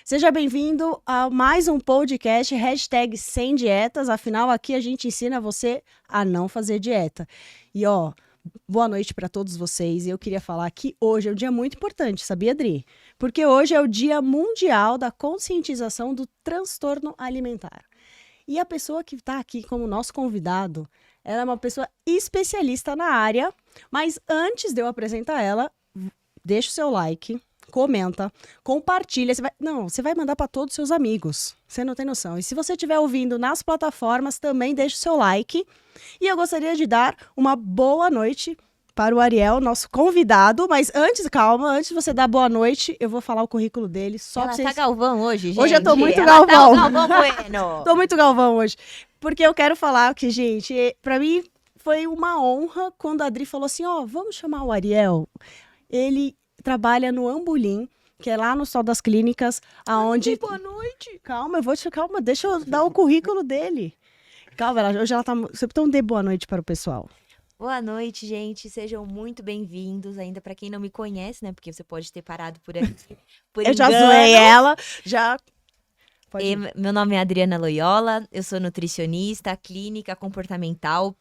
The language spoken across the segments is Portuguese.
Seja bem-vindo a mais um podcast #sem dietas. Afinal, aqui a gente ensina você a não fazer dieta. E boa noite para todos vocês. Eu queria falar que hoje é um dia muito importante, sabia, Adri? Porque hoje é o Dia Mundial da Conscientização do Transtorno Alimentar. E a pessoa que está aqui como nosso convidado, ela é uma pessoa especialista na área. Mas antes de eu apresentar ela, deixa o seu like, comenta, compartilha. Você vai mandar para todos os seus amigos. Você não tem noção. E se você estiver ouvindo nas plataformas, também deixa o seu like. E eu gostaria de dar uma boa noite para o Ariel, nosso convidado. Mas antes de você dar boa noite, eu vou falar o currículo dele. Só Ela pra vocês... tá Galvão hoje, gente. Hoje eu tô muito Ela Galvão. Tá o Galvão Bueno. Tô muito Galvão hoje. Porque eu quero falar que, gente, pra mim foi uma honra quando a Adri falou assim, vamos chamar o Ariel. Ele trabalha no Ambulim, que é lá no Sol das Clínicas, aonde... Boa noite. Calma, deixa eu dar o currículo dele. Calma, hoje ela tá... Então dê boa noite para o pessoal. Boa noite, gente. Sejam muito bem-vindos. Ainda pra quem não me conhece, né? Porque você pode ter parado por aqui. Eu já zoei ela, Meu nome é Adriana Loyola, eu sou nutricionista, clínica comportamental.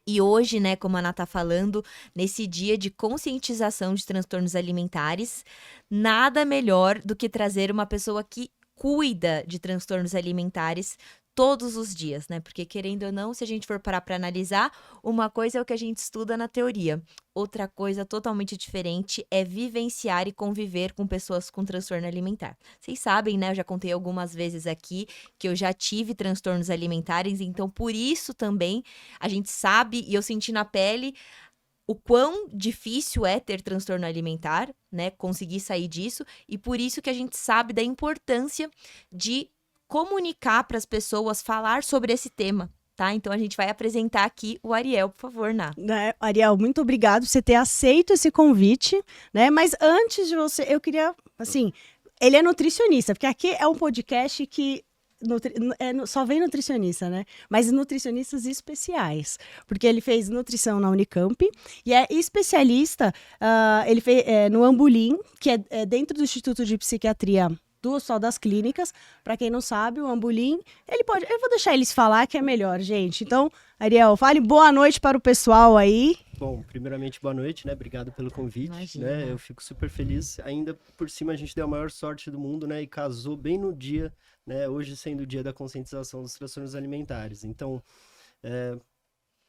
E hoje, né, como a Ana tá falando, nesse dia de conscientização de transtornos alimentares, nada melhor do que trazer uma pessoa que cuida de transtornos alimentares todos os dias, né? Porque, querendo ou não, se a gente for parar para analisar, uma coisa é o que a gente estuda na teoria. Outra coisa totalmente diferente é vivenciar e conviver com pessoas com transtorno alimentar. Vocês sabem, né? Eu já contei algumas vezes aqui que eu já tive transtornos alimentares, então por isso também a gente sabe, e eu senti na pele o quão difícil é ter transtorno alimentar, né? Conseguir sair disso, e por isso que a gente sabe da importância de comunicar para as pessoas, falar sobre esse tema, tá? Então a gente vai apresentar aqui o Ariel, por favor, Ná. Ariel, muito obrigado por você ter aceito esse convite, né? Mas antes de você, eu queria, assim, ele é nutricionista, porque aqui é um podcast que só vem nutricionista, né? Mas nutricionistas especiais, porque ele fez nutrição na Unicamp e é especialista, ele fez no Ambulim, que é dentro do Instituto de Psiquiatria do Sol das Clínicas. Para quem não sabe, o Ambulim, eu vou deixar eles falar que é melhor, gente. Então, Ariel, fale boa noite para o pessoal aí. Bom, primeiramente, boa noite, né? Obrigado pelo convite, né? Eu fico super feliz. Ainda por cima, a gente deu a maior sorte do mundo, né? E casou bem no dia, né? Hoje sendo o dia da conscientização dos transtornos alimentares. Então,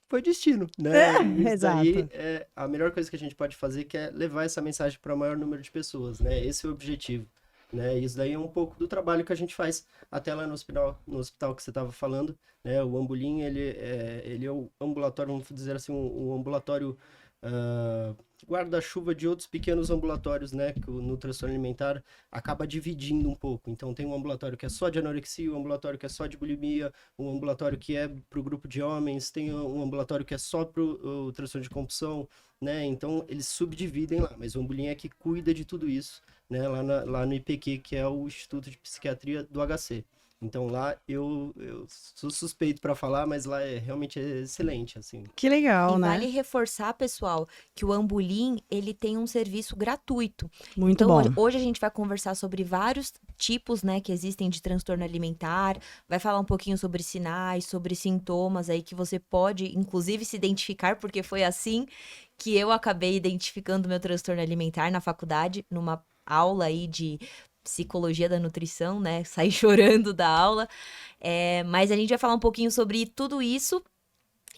foi destino, né? Exato. Daí é a melhor coisa que a gente pode fazer, que é levar essa mensagem para o maior número de pessoas, né? Esse é o objetivo. Né? Isso daí é um pouco do trabalho que a gente faz até lá no hospital que você estava falando, né? O Ambulim, ele é o ambulatório, vamos dizer assim, um ambulatório guarda-chuva de outros pequenos ambulatórios, né? Que no transtorno alimentar acaba dividindo um pouco. Então tem um ambulatório que é só de anorexia, um ambulatório que é só de bulimia, um ambulatório que é para o grupo de homens, tem um ambulatório que é só para o transtorno de compulsão, né? Então eles subdividem lá, mas o Ambulim é que cuida de tudo isso, né, lá no IPQ, que é o Instituto de Psiquiatria do HC. Então lá eu sou suspeito para falar, mas lá realmente é excelente, assim. Que legal, né? Vale reforçar, pessoal, que o Ambulim, ele tem um serviço gratuito. Muito então, bom. Hoje a gente vai conversar sobre vários tipos, né, que existem de transtorno alimentar, vai falar um pouquinho sobre sinais, sobre sintomas aí que você pode, inclusive, se identificar, porque foi assim que eu acabei identificando meu transtorno alimentar na faculdade, numa aula aí de psicologia da nutrição, né? Saí chorando da aula. Mas a gente vai falar um pouquinho sobre tudo isso.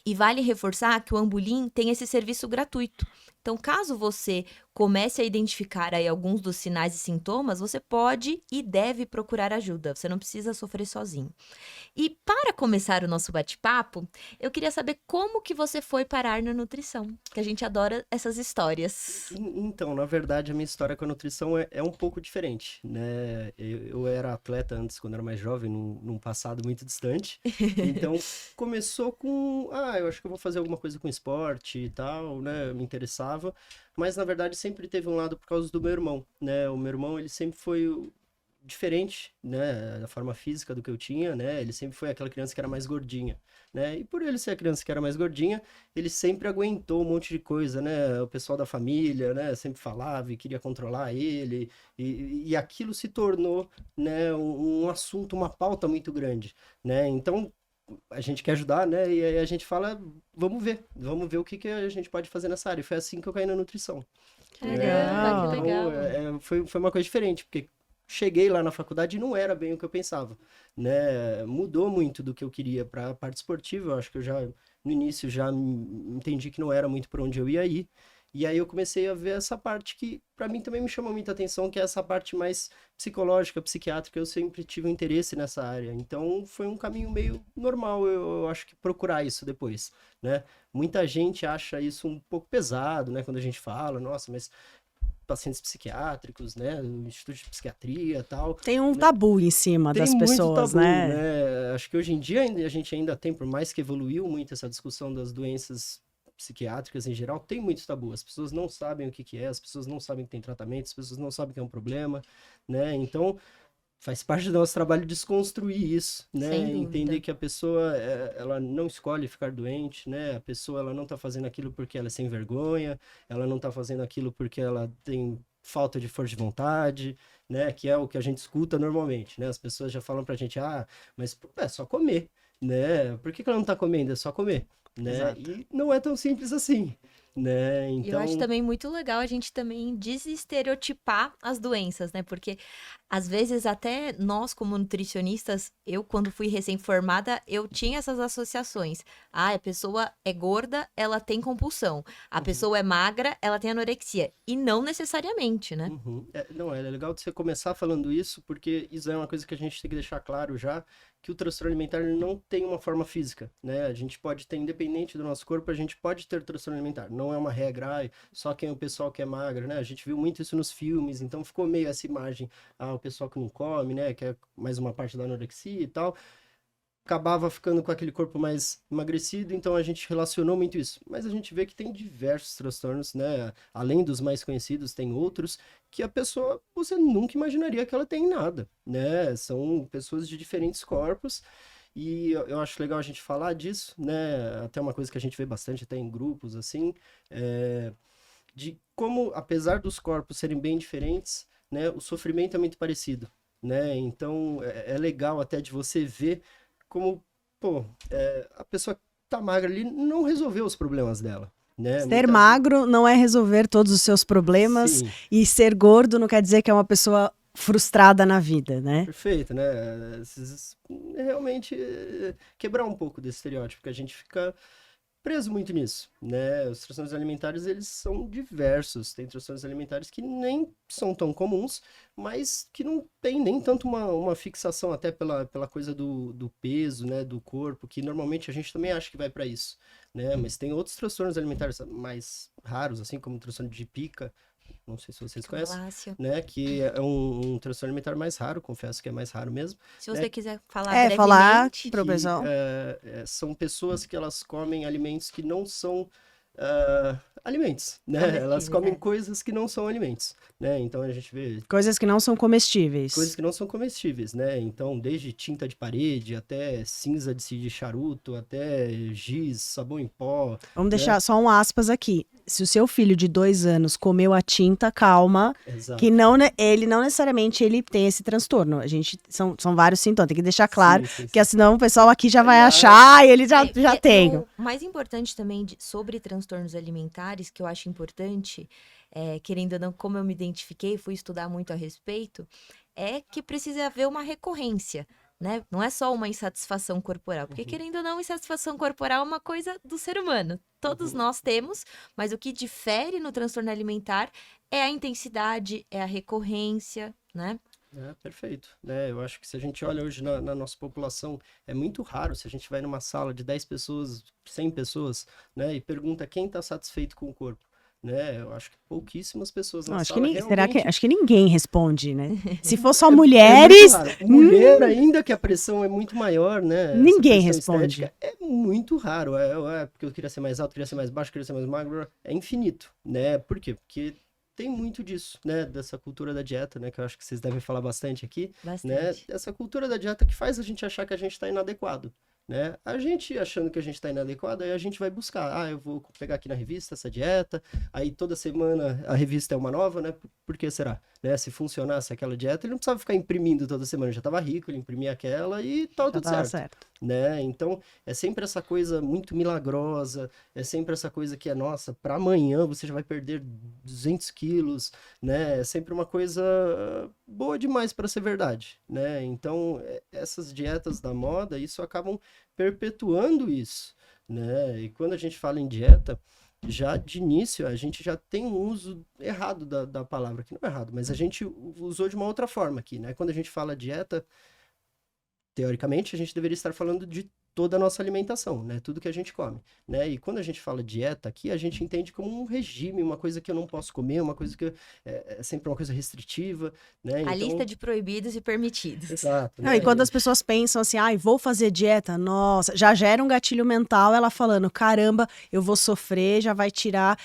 E vale reforçar que o Ambulim tem esse serviço gratuito. Então, caso você comece a identificar aí alguns dos sinais e sintomas, você pode e deve procurar ajuda. Você não precisa sofrer sozinho. E para começar o nosso bate-papo, eu queria saber como que você foi parar na nutrição, que a gente adora essas histórias. Então, na verdade, a minha história com a nutrição é um pouco diferente, né? Eu era atleta antes, quando era mais jovem, num passado muito distante. Então, começou com, eu acho que eu vou fazer alguma coisa com esporte e tal, né? Me interessava. Mas, na verdade, sempre teve um lado por causa do meu irmão, né? O meu irmão, ele sempre foi diferente, né, da forma física do que eu tinha, né, ele sempre foi aquela criança que era mais gordinha, né, e por ele ser a criança que era mais gordinha, ele sempre aguentou um monte de coisa, né, o pessoal da família, né, sempre falava e queria controlar ele, e aquilo se tornou, né, um assunto, uma pauta muito grande, né, então a gente quer ajudar, né, e aí a gente fala, vamos ver o que que a gente pode fazer nessa área, e foi assim que eu caí na nutrição. Caramba, que legal. Então, foi uma coisa diferente, porque cheguei lá na faculdade e não era bem o que eu pensava, né? Mudou muito do que eu queria para a parte esportiva. Eu acho que eu já, no início, já entendi que não era muito para onde eu ia ir. E aí eu comecei a ver essa parte que, para mim, também me chamou muita atenção, que é essa parte mais psicológica, psiquiátrica. Eu sempre tive um interesse nessa área. Então, foi um caminho meio normal, eu acho que procurar isso depois, né? Muita gente acha isso um pouco pesado, né? Quando a gente fala, nossa, mas pacientes psiquiátricos, né, no Instituto de Psiquiatria e tal. Tem um tabu em cima das pessoas, tabu, né? Acho que hoje em dia a gente ainda tem, por mais que evoluiu muito essa discussão das doenças psiquiátricas em geral, tem muito tabu. As pessoas não sabem o que que é, as pessoas não sabem que tem tratamento, as pessoas não sabem que é um problema, né? Então, faz parte do nosso trabalho desconstruir isso, né? Sem dúvida. Entender que a pessoa, ela não escolhe ficar doente, né? A pessoa, ela não tá fazendo aquilo porque ela é sem vergonha, ela não tá fazendo aquilo porque ela tem falta de força de vontade, né? Que é o que a gente escuta normalmente, né? As pessoas já falam pra gente, mas é só comer, né? Por que que ela não tá comendo? É só comer, né? Exato. E não é tão simples assim, né? E eu Então, acho também muito legal a gente também desestereotipar as doenças, né? Porque às vezes até nós como nutricionistas, eu quando fui recém-formada, eu tinha essas associações. A pessoa é gorda, ela tem compulsão. A pessoa é magra, ela tem anorexia. E não necessariamente, né? Não, é legal de você começar falando isso, porque isso é uma coisa que a gente tem que deixar claro já, que o transtorno alimentar não tem uma forma física, né? A gente pode ter, independente do nosso corpo, a gente pode ter transtorno alimentar. Não é uma regra, só quem é o pessoal que é magro, né? A gente viu muito isso nos filmes, então ficou meio essa imagem, o pessoal que não come, né? Que é mais uma parte da anorexia e tal. Acabava ficando com aquele corpo mais emagrecido, então a gente relacionou muito isso. Mas a gente vê que tem diversos transtornos, né? Além dos mais conhecidos, tem outros que a pessoa, você nunca imaginaria que ela tem nada, né? São pessoas de diferentes corpos e eu acho legal a gente falar disso, né? Até uma coisa que a gente vê bastante até em grupos, assim, de como, apesar dos corpos serem bem diferentes, né? O sofrimento é muito parecido, né? Então, é legal até de você ver como, a pessoa que tá magra ali não resolveu os problemas dela, né? Ser magro não é resolver todos os seus problemas. Sim. E ser gordo não quer dizer que é uma pessoa frustrada na vida, né? Perfeito, né? Realmente quebrar um pouco desse estereótipo, que a gente fica preso muito nisso, né? Os transtornos alimentares, eles são diversos. Tem transtornos alimentares que nem são tão comuns, mas que não tem nem tanto uma fixação até pela coisa do peso, né? Do corpo, que normalmente a gente também acha que vai para isso, né? Mas tem outros transtornos alimentares mais raros, assim como o transtorno de pica, não sei se vocês conhecem, Galácia. né? Que é um transtorno alimentar mais raro, confesso que é mais raro mesmo. Se você quiser falar falar brevemente. pro pessoal. São pessoas que elas comem alimentos que não são alimentos, né? Comestíveis, Elas comem coisas que não são alimentos, né? Então a gente vê Coisas que não são comestíveis. coisas que não são comestíveis, né? Então, desde tinta de parede, até cinza de charuto, até giz, sabão em pó. Vamos deixar só um aspas aqui. Se o seu filho de 2 anos comeu a tinta, calma, Exato. que ele não necessariamente ele tem esse transtorno. São vários sintomas, tem que deixar claro, Sim. porque senão o pessoal aqui já vai achar e ele já E tem. O mais importante também sobre transtornos alimentares, que eu acho importante, querendo ou não, como eu me identifiquei, fui estudar muito a respeito, é que precisa haver uma recorrência, né? Não é só uma insatisfação corporal, porque querendo ou não, insatisfação corporal é uma coisa do ser humano. Todos nós temos, mas o que difere no transtorno alimentar é a intensidade, é a recorrência, né? Perfeito, né? Eu acho que se a gente olha hoje na nossa população, é muito raro se a gente vai numa sala de 10 pessoas, 100 pessoas, né? E pergunta quem está satisfeito com o corpo, né? Eu acho que pouquíssimas pessoas na Acho sala realmente... acho que ninguém responde, né? Se for só muito mulheres, raro. Mulher, ainda que a pressão é muito maior, né? Ninguém Essa pressão responde. estética é muito raro. Porque eu queria ser mais alto, queria ser mais baixo, queria ser mais magro. É infinito, né? Por quê? Porque tem muito disso, né? Dessa cultura da dieta, né? Que eu acho que vocês devem falar bastante aqui, né? Bastante. Essa cultura da dieta que faz a gente achar que a gente tá inadequado, né? A gente achando que a gente tá inadequado, aí a gente vai buscar. Eu vou pegar aqui na revista essa dieta, aí toda semana a revista é uma nova, né? Por que será? Né? Se funcionasse aquela dieta, ele não precisava ficar imprimindo toda semana, já tava rico, ele imprimia aquela e tava tudo certo. Né? Então, é sempre essa coisa muito milagrosa, é sempre essa coisa que é, nossa, para amanhã você já vai perder 200 quilos, né? É sempre uma coisa boa demais para ser verdade, né? Então, essas dietas da moda, isso acabam perpetuando isso, né? E quando a gente fala em dieta, já de início, a gente já tem um uso errado da palavra, que não é errado, mas a gente usou de uma outra forma aqui, né? Quando a gente fala dieta, teoricamente, a gente deveria estar falando de toda a nossa alimentação, né? Tudo que a gente come, né? E quando a gente fala dieta aqui, a gente entende como um regime, uma coisa que eu não posso comer, uma coisa que é sempre uma coisa restritiva, né? A lista de proibidos e permitidos. Exato. Não, né? e quando as pessoas pensam assim, vou fazer dieta, nossa, já gera um gatilho mental, ela falando, caramba, eu vou sofrer, já vai tirar.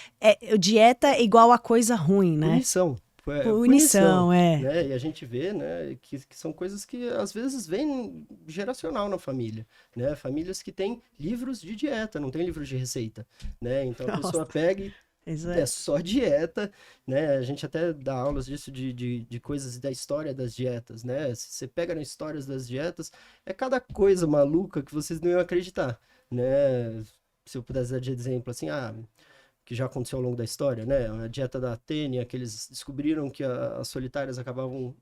Dieta é igual a coisa ruim, né? Punição. Punição, né? E a gente vê, né, que são coisas que às vezes vêm geracional na família, né? Famílias que têm livros de dieta, não tem livros de receita, né? Então a pessoa pega e é só dieta, né? A gente até dá aulas disso de coisas da história das dietas, né? Se você pega nas histórias das dietas, é cada coisa maluca que vocês não iam acreditar, né? Se eu pudesse dar de exemplo, assim, que já aconteceu ao longo da história, né? A dieta da Atênia, que eles descobriram que as solitárias acabavam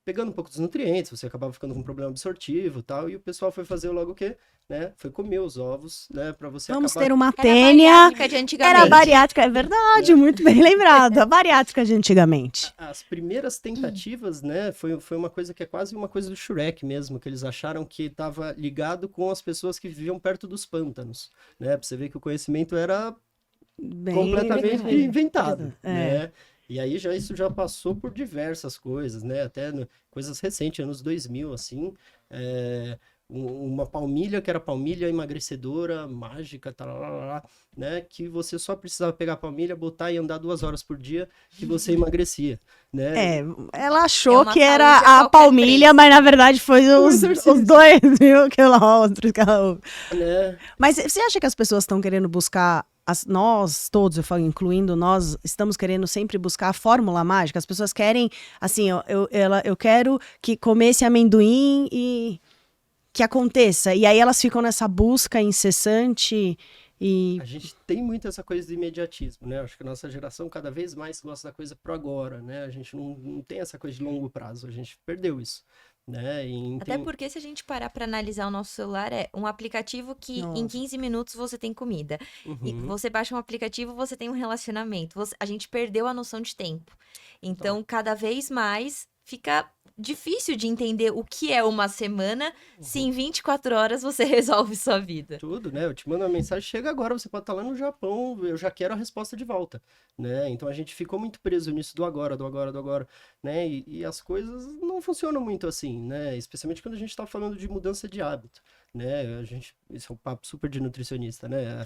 pegando um pouco dos nutrientes, você acabava ficando com um problema absortivo e tal, e o pessoal foi fazer logo o quê? Né? Foi comer os ovos, né? Pra você Vamos acabar... ter uma Atênia. Era a bariátrica, é verdade, muito bem lembrado. A bariátrica de antigamente. As primeiras tentativas, né? Foi uma coisa que é quase uma coisa do Shrek mesmo, que eles acharam que estava ligado com as pessoas que viviam perto dos pântanos, né? Pra você ver que o conhecimento era completamente inventado, né? E aí isso já passou por diversas coisas, né? Até coisas recentes, anos 2000, assim, uma palmilha que era palmilha emagrecedora, mágica, né? Que você só precisava pegar a palmilha, botar e andar 2 horas por dia, que você emagrecia, né? Ela achou que era a preço. palmilha, mas na verdade foi os 2 mil quilômetros. Né? Mas você acha que as pessoas estão querendo buscar, nós todos, eu falo, incluindo nós, estamos querendo sempre buscar a fórmula mágica? As pessoas querem, assim, eu quero que comer esse amendoim e que aconteça. E aí elas ficam nessa busca incessante e... A gente tem muito essa coisa do imediatismo, né? Acho que a nossa geração cada vez mais gosta da coisa pro agora, né? A gente não tem essa coisa de longo prazo, a gente perdeu isso, né? Até porque se a gente parar para analisar o nosso celular, é um aplicativo que em 15 minutos você tem comida. E você baixa um aplicativo, você tem um relacionamento. A gente perdeu a noção de tempo. Então, cada vez mais fica difícil de entender o que é uma semana se em 24 horas você resolve sua vida. Tudo, né? Eu te mando uma mensagem, chega agora, você pode estar lá no Japão, eu já quero a resposta de volta, né? Então a gente ficou muito preso nisso do agora, né? E as coisas não funcionam muito assim, né? Especialmente quando a gente está falando de mudança de hábito, né? Isso é um papo super de nutricionista, né?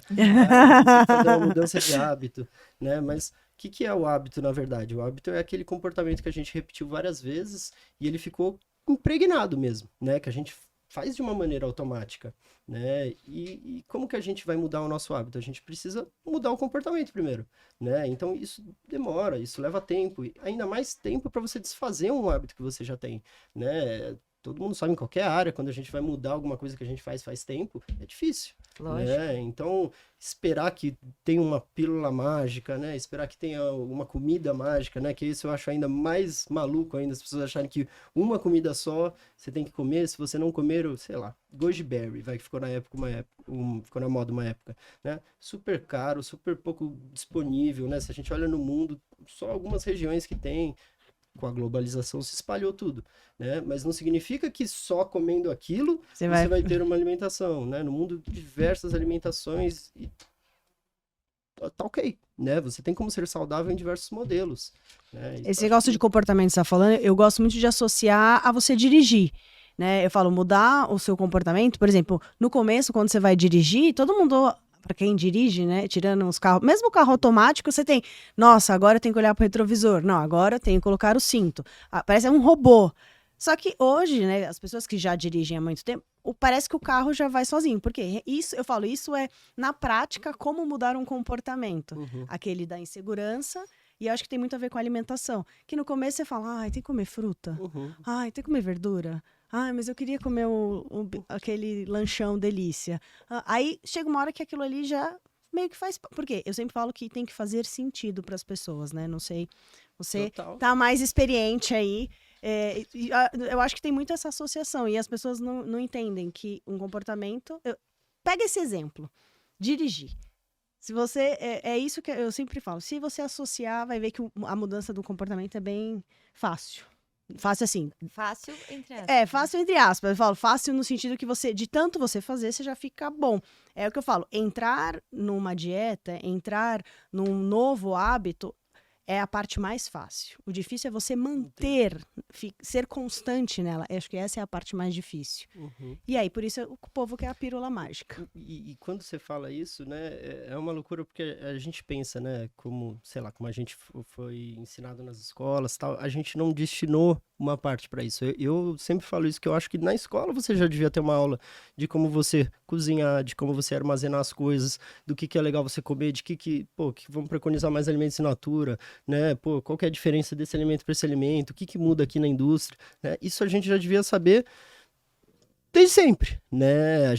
Fazer uma mudança de hábito, né? Mas o que é o hábito, na verdade? O hábito é aquele comportamento que a gente repetiu várias vezes e ele ficou impregnado mesmo, né? Que a gente faz de uma maneira automática, né? E como que a gente vai mudar o nosso hábito? A gente precisa mudar o comportamento primeiro, né? Então isso demora, isso leva tempo, e ainda mais tempo para você desfazer um hábito que você já tem, né? Todo mundo sabe, em qualquer área, quando a gente vai mudar alguma coisa que a gente faz tempo, é difícil. Lógico. Né? Então, esperar que tenha uma pílula mágica, né? Esperar que tenha uma comida mágica, né? Que isso eu acho ainda mais maluco ainda, as pessoas acharem que uma comida só você tem que comer, se você não comer, sei lá, goji berry, que ficou na época, ficou na moda uma época, né? Super caro, super pouco disponível, né? Se a gente olha no mundo, só algumas regiões que tem. Com a globalização se espalhou tudo, né? Mas não significa que só comendo aquilo você vai ter uma alimentação, né? No mundo, diversas alimentações e tá ok, né? Você tem como ser saudável em diversos modelos, né? Esse negócio de comportamento que você tá falando, eu gosto muito de associar a você dirigir, né? Eu falo, mudar o seu comportamento, por exemplo, no começo, quando você vai dirigir, todo mundo para quem dirige, né, tirando os carros, mesmo o carro automático, você tem, nossa, agora eu tenho que olhar pro retrovisor, não, agora eu tenho que colocar o cinto. Parece um robô. Só que hoje, né, as pessoas que já dirigem há muito tempo, parece que o carro já vai sozinho. Porque isso, eu falo, isso é, na prática, como mudar um comportamento. Aquele da insegurança, e eu acho que tem muito a ver com a alimentação. Que no começo você fala, ai, tem que comer fruta. Ai, tem que comer verdura. Ai, mas eu queria comer aquele lanchão delícia. Aí chega uma hora que aquilo ali já meio que faz... Porque eu sempre falo que tem que fazer sentido para as pessoas, né? Não sei, você tá mais experiente aí. Eu acho que tem muito essa associação. E as pessoas não entendem que um comportamento... Pega esse exemplo. Dirigir. Se você... É isso que eu sempre falo. Se você associar, vai ver que a mudança do comportamento é bem fácil. Fácil assim. Fácil entre aspas. Fácil entre aspas. Eu falo fácil no sentido que de tanto você fazer, você já fica bom. É o que eu falo. Entrar numa dieta, entrar num novo hábito é a parte mais fácil. O difícil é você manter, ser constante nela. Eu acho que essa é a parte mais difícil. E aí, por isso, o povo quer a pílula mágica. E quando você fala isso, né, é uma loucura, porque a gente pensa, né, como, sei lá, como a gente foi ensinado nas escolas, tal, a gente não destinou uma parte para isso. Eu sempre falo isso, que eu acho que na escola você já devia ter uma aula de como você cozinhar, de como você armazenar as coisas, do que é legal você comer, de que vamos preconizar mais alimentos in natura, né? Pô, qual que é a diferença desse alimento para esse alimento? O que muda aqui na indústria? Né? Isso a gente já devia saber desde sempre, né?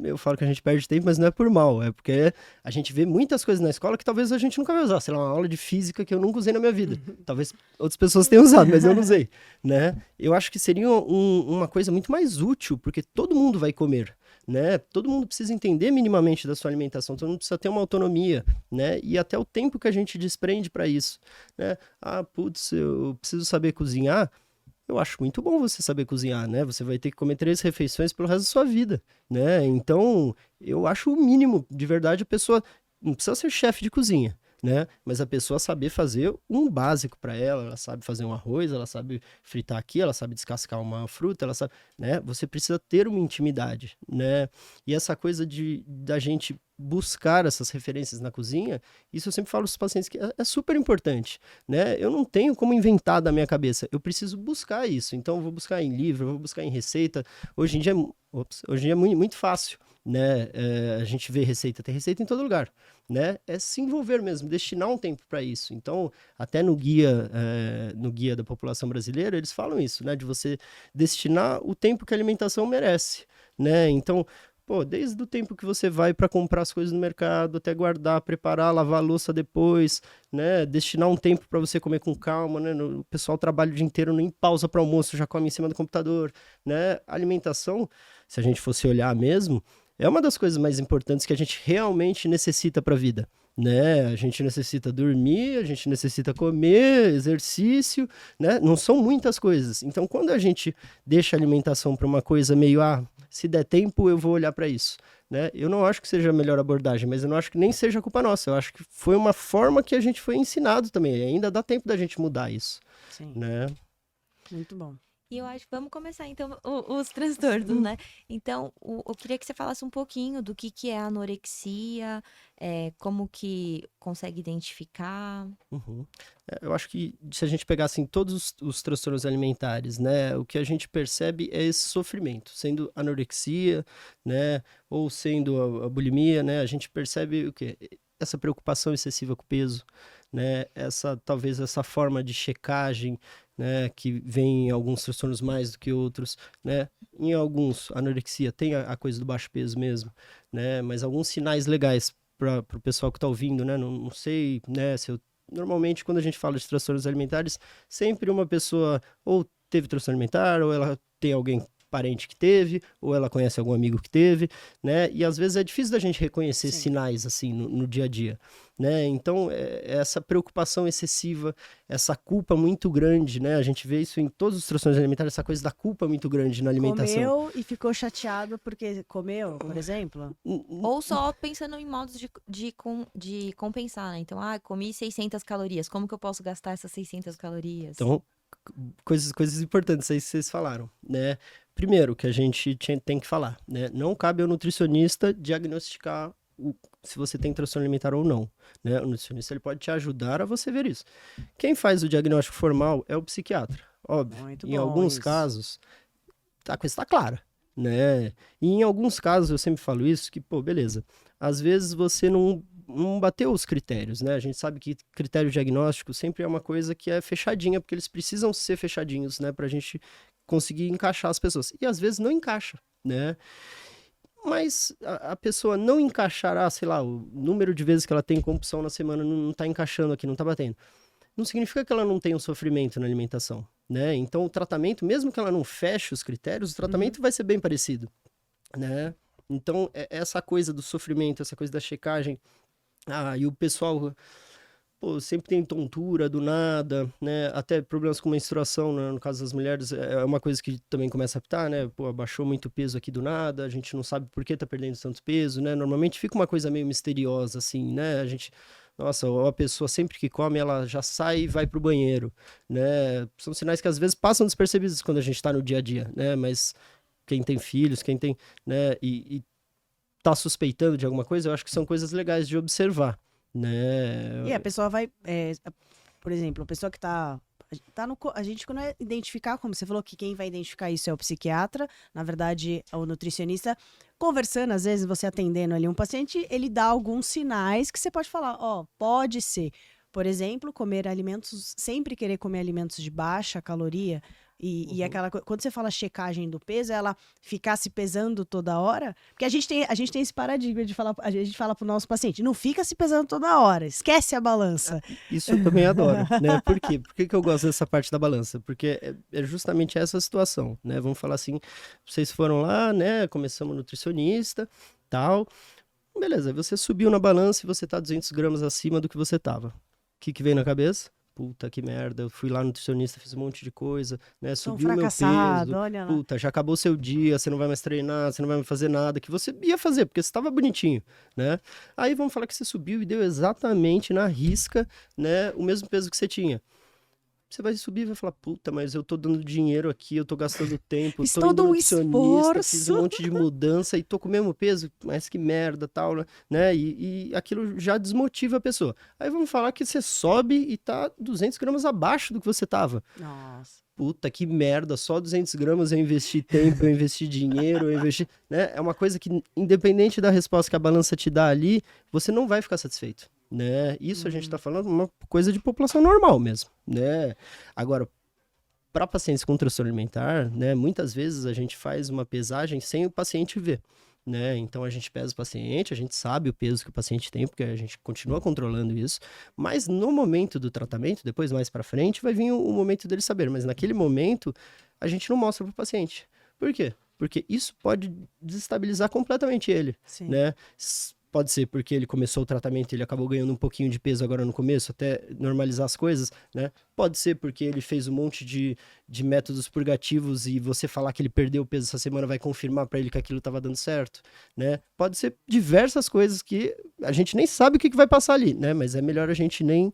Eu falo que a gente perde tempo, mas não é por mal, é porque a gente vê muitas coisas na escola que talvez a gente nunca vai usar. Sei lá, uma aula de física que eu nunca usei na minha vida. Talvez outras pessoas tenham usado, mas eu não usei, né? Eu acho que seria uma coisa muito mais útil, porque todo mundo vai comer, né? Todo mundo precisa entender minimamente da sua alimentação, todo mundo precisa ter uma autonomia, né? E até o tempo que a gente desprende para isso, né? Putz, eu preciso saber cozinhar. Eu acho muito bom você saber cozinhar, né? Você vai ter que comer 3 refeições pelo resto da sua vida, né? Então, eu acho o mínimo, de verdade, a pessoa não precisa ser chefe de cozinha, né? Mas a pessoa saber fazer um básico para ela sabe fazer um arroz, ela sabe fritar aqui, ela sabe descascar uma fruta, ela sabe, né? Você precisa ter uma intimidade, né? E essa coisa da gente buscar essas referências na cozinha, isso eu sempre falo para os pacientes que é super importante, né? Eu não tenho como inventar da minha cabeça, eu preciso buscar isso. Então eu vou buscar em livro, eu vou buscar em receita. Hoje em dia é muito, muito fácil, né? A gente vê receita, tem receita em todo lugar, né? É se envolver mesmo, destinar um tempo para isso. Então, até no guia da população brasileira, eles falam isso, né? De você destinar o tempo que a alimentação merece, né? Então, desde o tempo que você vai para comprar as coisas no mercado, até guardar, preparar, lavar a louça depois, né? Destinar um tempo para você comer com calma, né? O pessoal trabalha o dia inteiro, nem pausa para almoço, já come em cima do computador, né? A alimentação, se a gente fosse olhar mesmo, é uma das coisas mais importantes que a gente realmente necessita para a vida, né? A gente necessita dormir, a gente necessita comer, exercício, né? Não são muitas coisas. Então, quando a gente deixa a alimentação para uma coisa meio, se der tempo, eu vou olhar para isso, né? Eu não acho que seja a melhor abordagem, mas eu não acho que nem seja culpa nossa. Eu acho que foi uma forma que a gente foi ensinado também. E ainda dá tempo da gente mudar isso. Sim. Né? Muito bom. E eu acho que vamos começar, então, os transtornos, né? Então, eu queria que você falasse um pouquinho do que é a anorexia, como que consegue identificar. Eu acho que se a gente pegar, assim, todos os transtornos alimentares, né? O que a gente percebe é esse sofrimento, sendo anorexia, né? Ou sendo a bulimia, né? A gente percebe o quê? Essa preocupação excessiva com o peso, né? Talvez essa forma de checagem, né, que vem em alguns transtornos mais do que outros, né? Em alguns, a anorexia tem a coisa do baixo peso mesmo, né? Mas alguns sinais legais para o pessoal que está ouvindo, né? Não sei, né? Normalmente, quando a gente fala de transtornos alimentares, sempre uma pessoa ou teve transtorno alimentar, ou ela tem alguém parente que teve, ou ela conhece algum amigo que teve, né? E às vezes é difícil da gente reconhecer sinais assim no dia a dia, né? Então, essa preocupação excessiva, essa culpa muito grande, né? A gente vê isso em todos os transtornos alimentares, essa coisa da culpa muito grande na alimentação. Comeu e ficou chateado porque comeu, por exemplo? Ou só pensando em modos de compensar, né? Então, comi 600 calorias, como que eu posso gastar essas 600 calorias? Então, coisas importantes aí que vocês falaram, né? Primeiro, que a gente tem que falar, né? Não cabe ao nutricionista diagnosticar se você tem transtorno alimentar ou não, né? O nutricionista ele pode te ajudar a você ver isso. Quem faz o diagnóstico formal é o psiquiatra, óbvio. Muito Em bom alguns isso. casos, a coisa está clara, né? E em alguns casos, eu sempre falo isso, que, pô, beleza, às vezes você não bateu os critérios, né? A gente sabe que critério diagnóstico sempre é uma coisa que é fechadinha, porque eles precisam ser fechadinhos, né? Pra gente conseguir encaixar as pessoas. E às vezes não encaixa, né? Mas a pessoa não encaixará, sei lá, o número de vezes que ela tem compulsão na semana não tá encaixando aqui, não tá batendo. Não significa que ela não tenha um sofrimento na alimentação, né? Então o tratamento, mesmo que ela não feche os critérios, o tratamento vai ser bem parecido, né? Então essa coisa do sofrimento, essa coisa da checagem, e o pessoal, pô, sempre tem tontura do nada, né? Até problemas com menstruação, né? No caso das mulheres, é uma coisa que também começa a apitar, né? Pô, abaixou muito peso aqui do nada, a gente não sabe por que tá perdendo tanto peso, né? Normalmente fica uma coisa meio misteriosa, assim, né? A gente, nossa, a pessoa sempre que come, ela já sai e vai pro banheiro, né? São sinais que às vezes passam despercebidos quando a gente tá no dia a dia, né? Mas quem tem filhos, quem tem, né? E tá suspeitando de alguma coisa, eu acho que são coisas legais de observar, né? E a pessoa vai, por exemplo, a pessoa que tá a gente quando é identificar, como você falou, que quem vai identificar isso é o psiquiatra, na verdade, o nutricionista, conversando, às vezes você atendendo ali um paciente, ele dá alguns sinais que você pode falar, pode ser, por exemplo, comer alimentos, sempre querer comer alimentos de baixa caloria, e aquela quando você fala checagem do peso, ela ficar se pesando toda hora, porque a gente tem esse paradigma de falar, a gente fala pro nosso paciente, não fica se pesando toda hora, esquece a balança. Isso eu também adoro, né? Por quê? Por que eu gosto dessa parte da balança? Porque é justamente essa situação, né? Vamos falar assim, vocês foram lá, né? Começamos nutricionista, tal. Beleza, você subiu na balança e você tá 200 gramas acima do que você tava. O que veio na cabeça? Puta, que merda, eu fui lá no nutricionista, fiz um monte de coisa, né? Sou um Subiu o meu fracassado, peso. olha lá. Puta, já acabou seu dia, você não vai mais treinar, você não vai mais fazer nada que você ia fazer, porque você estava bonitinho, né? Aí vamos falar que você subiu e deu exatamente na risca, né, o mesmo peso que você tinha. Você vai subir e vai falar, puta, mas eu tô dando dinheiro aqui, eu tô gastando tempo, Fiz tô indo todo no um nutricionista, fiz um esforço. monte de mudança e tô com o mesmo peso, mas que merda, tal, né? E aquilo já desmotiva a pessoa. Aí vamos falar que você sobe e tá 200 gramas abaixo do que você tava. Nossa. Puta, que merda, só 200 gramas eu investi tempo, eu investi dinheiro, eu investi... Né? É uma coisa que, independente da resposta que a balança te dá ali, você não vai ficar satisfeito, né? Isso a gente tá falando uma coisa de população normal mesmo, né? Agora, para pacientes com transtorno alimentar, né, muitas vezes a gente faz uma pesagem sem o paciente ver, né? Então a gente pesa o paciente, a gente sabe o peso que o paciente tem, porque a gente continua controlando isso, mas no momento do tratamento, depois mais para frente, vai vir o momento dele saber, mas naquele momento a gente não mostra para o paciente. Por quê? Porque isso pode desestabilizar completamente ele, Sim. né? Pode ser porque ele começou o tratamento e ele acabou ganhando um pouquinho de peso agora no começo, até normalizar as coisas, né? Pode ser porque ele fez um monte de métodos purgativos e você falar que ele perdeu peso essa semana vai confirmar para ele que aquilo estava dando certo, né? Pode ser diversas coisas que a gente nem sabe o que vai passar ali, né? Mas é melhor a gente nem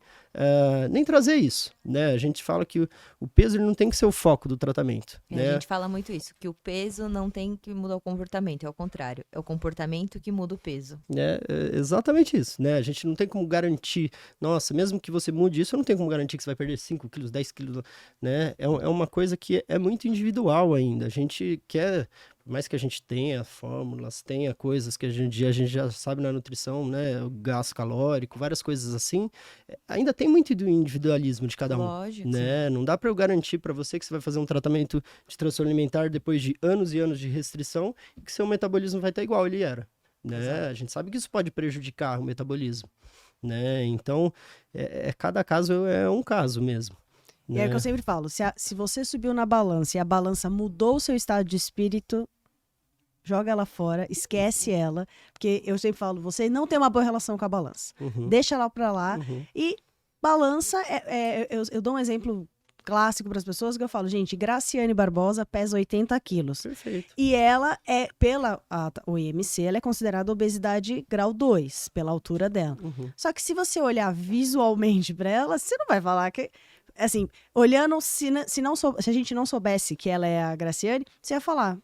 trazer isso, né? A gente fala que o peso ele não tem que ser o foco do tratamento, né? A gente fala muito isso, que o peso não tem que mudar o comportamento, é o contrário. É o comportamento que muda o peso. É exatamente isso, né? A gente não tem como garantir, nossa, mesmo que você mude isso, eu não tenho como garantir que você vai perder 5 quilos, 10 quilos, né? É uma coisa que é muito individual ainda. A gente quer, por mais que a gente tenha fórmulas, tenha coisas que a gente já sabe na nutrição, né? O gasto calórico, várias coisas assim, ainda tem muito do individualismo de cada um. Lógico. Né? Não dá para eu garantir para você que você vai fazer um tratamento de transtorno alimentar depois de anos e anos de restrição e que seu metabolismo vai estar igual ele era. Né? A gente sabe que isso pode prejudicar o metabolismo, né? Então, cada caso é um caso mesmo. E Né? é o que eu sempre falo, se você subiu na balança e a balança mudou o seu estado de espírito, joga ela fora, esquece ela, porque eu sempre falo, você não tem uma boa relação com a balança. Deixa ela pra lá e balança, eu dou um exemplo clássico para as pessoas que eu falo, gente, Graciane Barbosa pesa 80 quilos. Perfeito. E ela pela OMC, ela é considerada obesidade grau 2, pela altura dela. Só que se você olhar visualmente para ela, você não vai falar que... Assim, olhando, se a gente não soubesse que ela é a Graciane, você ia falar,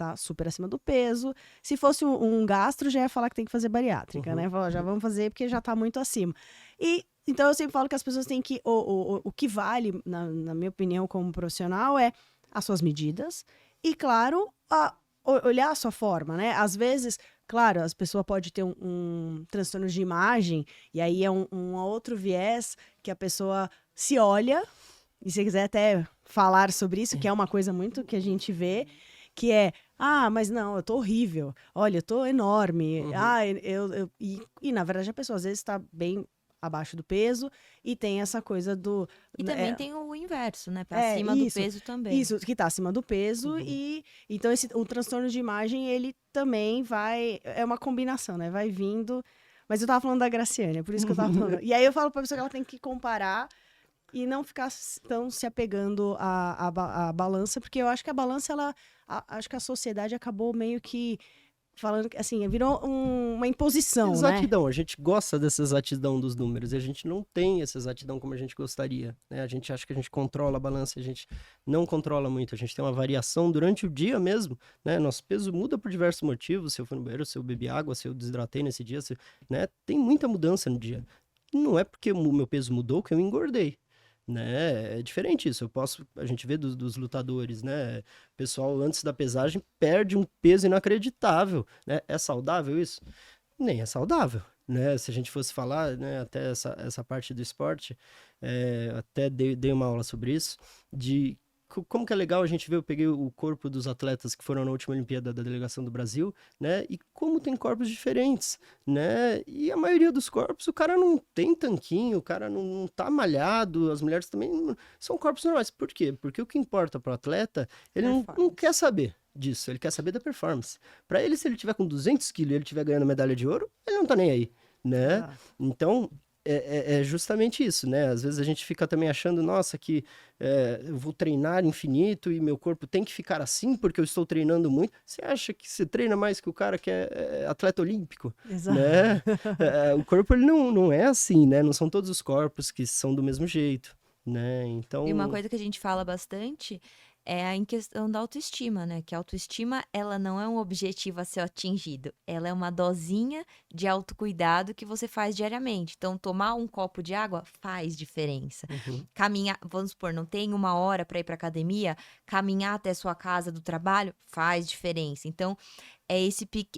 tá super acima do peso. Se fosse um gastro, já ia falar que tem que fazer bariátrica, né? Falar, já vamos fazer porque já tá muito acima. E então eu sempre falo que as pessoas têm que... O que vale, na minha opinião, como profissional, é as suas medidas e, claro, olhar a sua forma, né? Às vezes, claro, as pessoas podem ter um transtorno de imagem e aí é um outro viés que a pessoa se olha, e se quiser até falar sobre isso, que é uma coisa muito que a gente vê, que é, mas não, eu tô horrível, olha, eu tô enorme, e na verdade a pessoa às vezes tá bem abaixo do peso e tem essa coisa do... E também tem o inverso, né? Pra cima do peso também. Isso, que tá acima do peso e... Então, o transtorno de imagem, ele também vai... É uma combinação, né? Vai vindo... Mas eu tava falando da Graciane, é por isso que eu tava falando. E aí eu falo pra pessoa que ela tem que comparar e não ficar tão se apegando à balança, porque eu acho que a balança, acho que a sociedade acabou meio que falando que, assim, virou uma imposição, exatidão, né? A gente gosta dessa exatidão dos números, e a gente não tem essa exatidão como a gente gostaria, né? A gente acha que a gente controla a balança, a gente não controla muito, a gente tem uma variação durante o dia mesmo, né? Nosso peso muda por diversos motivos, se eu fui no banheiro, se eu bebi água, se eu desidratei nesse dia, né? Tem muita mudança no dia. Não é porque o meu peso mudou que eu engordei. Né? É diferente isso. A gente vê dos lutadores, né? O pessoal antes da pesagem perde um peso inacreditável, né? É saudável isso? Nem é saudável, né? Se a gente fosse falar, né? Até essa parte do esporte, até dei uma aula sobre isso, de como que é legal a gente ver, eu peguei o corpo dos atletas que foram na última Olimpíada da delegação do Brasil, né? E como tem corpos diferentes, né? E a maioria dos corpos, o cara não tem tanquinho, o cara não tá malhado, as mulheres também são corpos normais. Por quê? Porque o que importa para o atleta, ele não quer saber disso, ele quer saber da performance. Para ele, se ele tiver com 200 quilos e ele estiver ganhando medalha de ouro, ele não tá nem aí, né? Então... É justamente isso, né? Às vezes a gente fica também achando, nossa, que eu vou treinar infinito e meu corpo tem que ficar assim porque eu estou treinando muito. Você acha que você treina mais que o cara que é atleta olímpico? Exato. Né? O corpo ele não é assim, né? Não são todos os corpos que são do mesmo jeito, né? Então... E uma coisa que a gente fala bastante é em questão da autoestima, né? Que a autoestima, ela não é um objetivo a ser atingido. Ela é uma dosinha de autocuidado que você faz diariamente. Então, tomar um copo de água faz diferença. Caminhar, vamos supor, não tem 1 hora para ir para academia, caminhar até sua casa do trabalho faz diferença. Então,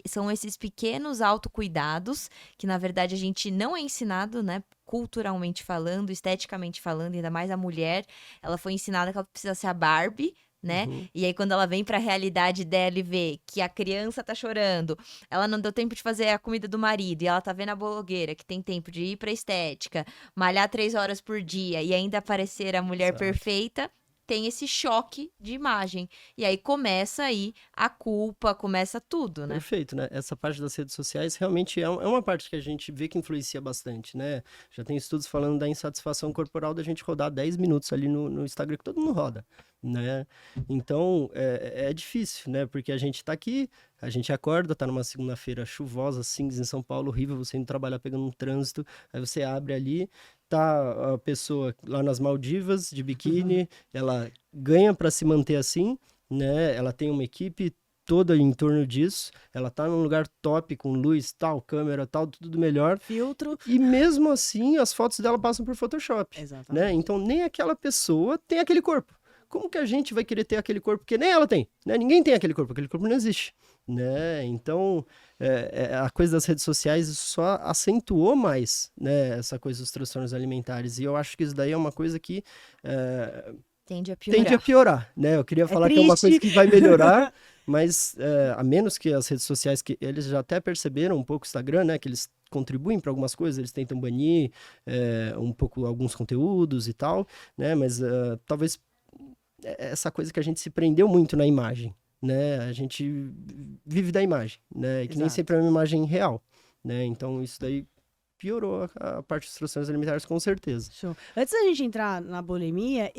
são esses pequenos autocuidados que, na verdade, a gente não é ensinado, né? Culturalmente falando, esteticamente falando, ainda mais a mulher, ela foi ensinada que ela precisa ser a Barbie, né? E aí, quando ela vem pra realidade dela e vê que a criança tá chorando, ela não deu tempo de fazer a comida do marido, e ela tá vendo a blogueira que tem tempo de ir pra estética, malhar 3 horas por dia e ainda parecer a mulher perfeita, tem esse choque de imagem. E aí começa aí a culpa, começa tudo, né? Perfeito, né? Essa parte das redes sociais realmente é uma parte que a gente vê que influencia bastante, né? Já tem estudos falando da insatisfação corporal da gente rodar 10 minutos ali no Instagram, que todo mundo roda, né? Então, é difícil, né? Porque a gente tá aqui, a gente acorda, tá numa segunda-feira chuvosa, cinza em São Paulo, horrível, você indo trabalhar pegando um trânsito, aí você abre ali, tá a pessoa lá nas Maldivas, de biquíni, ela ganha para se manter assim, né? Ela tem uma equipe toda em torno disso, ela tá num lugar top, com luz, tal, câmera, tal, tudo melhor. Filtro. E mesmo assim, as fotos dela passam por Photoshop. Exatamente. Né? Então, nem aquela pessoa tem aquele corpo. Como que a gente vai querer ter aquele corpo que nem ela tem? Né? Ninguém tem aquele corpo não existe. Né? Então, a coisa das redes sociais só acentuou mais, né, essa coisa dos transtornos alimentares. E eu acho que isso daí é uma coisa que tende a piorar. Tende a piorar, né? Eu queria falar que é uma coisa que vai melhorar, mas a menos que as redes sociais, que eles já até perceberam um pouco o Instagram, né? Que eles contribuem para algumas coisas, eles tentam banir um pouco alguns conteúdos e tal, né? Mas talvez essa coisa que a gente se prendeu muito na imagem, né? A gente vive da imagem, né? Que nem sempre é uma imagem real, né? Então isso daí piorou a parte dos transtornos alimentares, com certeza. Show. Antes da gente entrar na bulimia,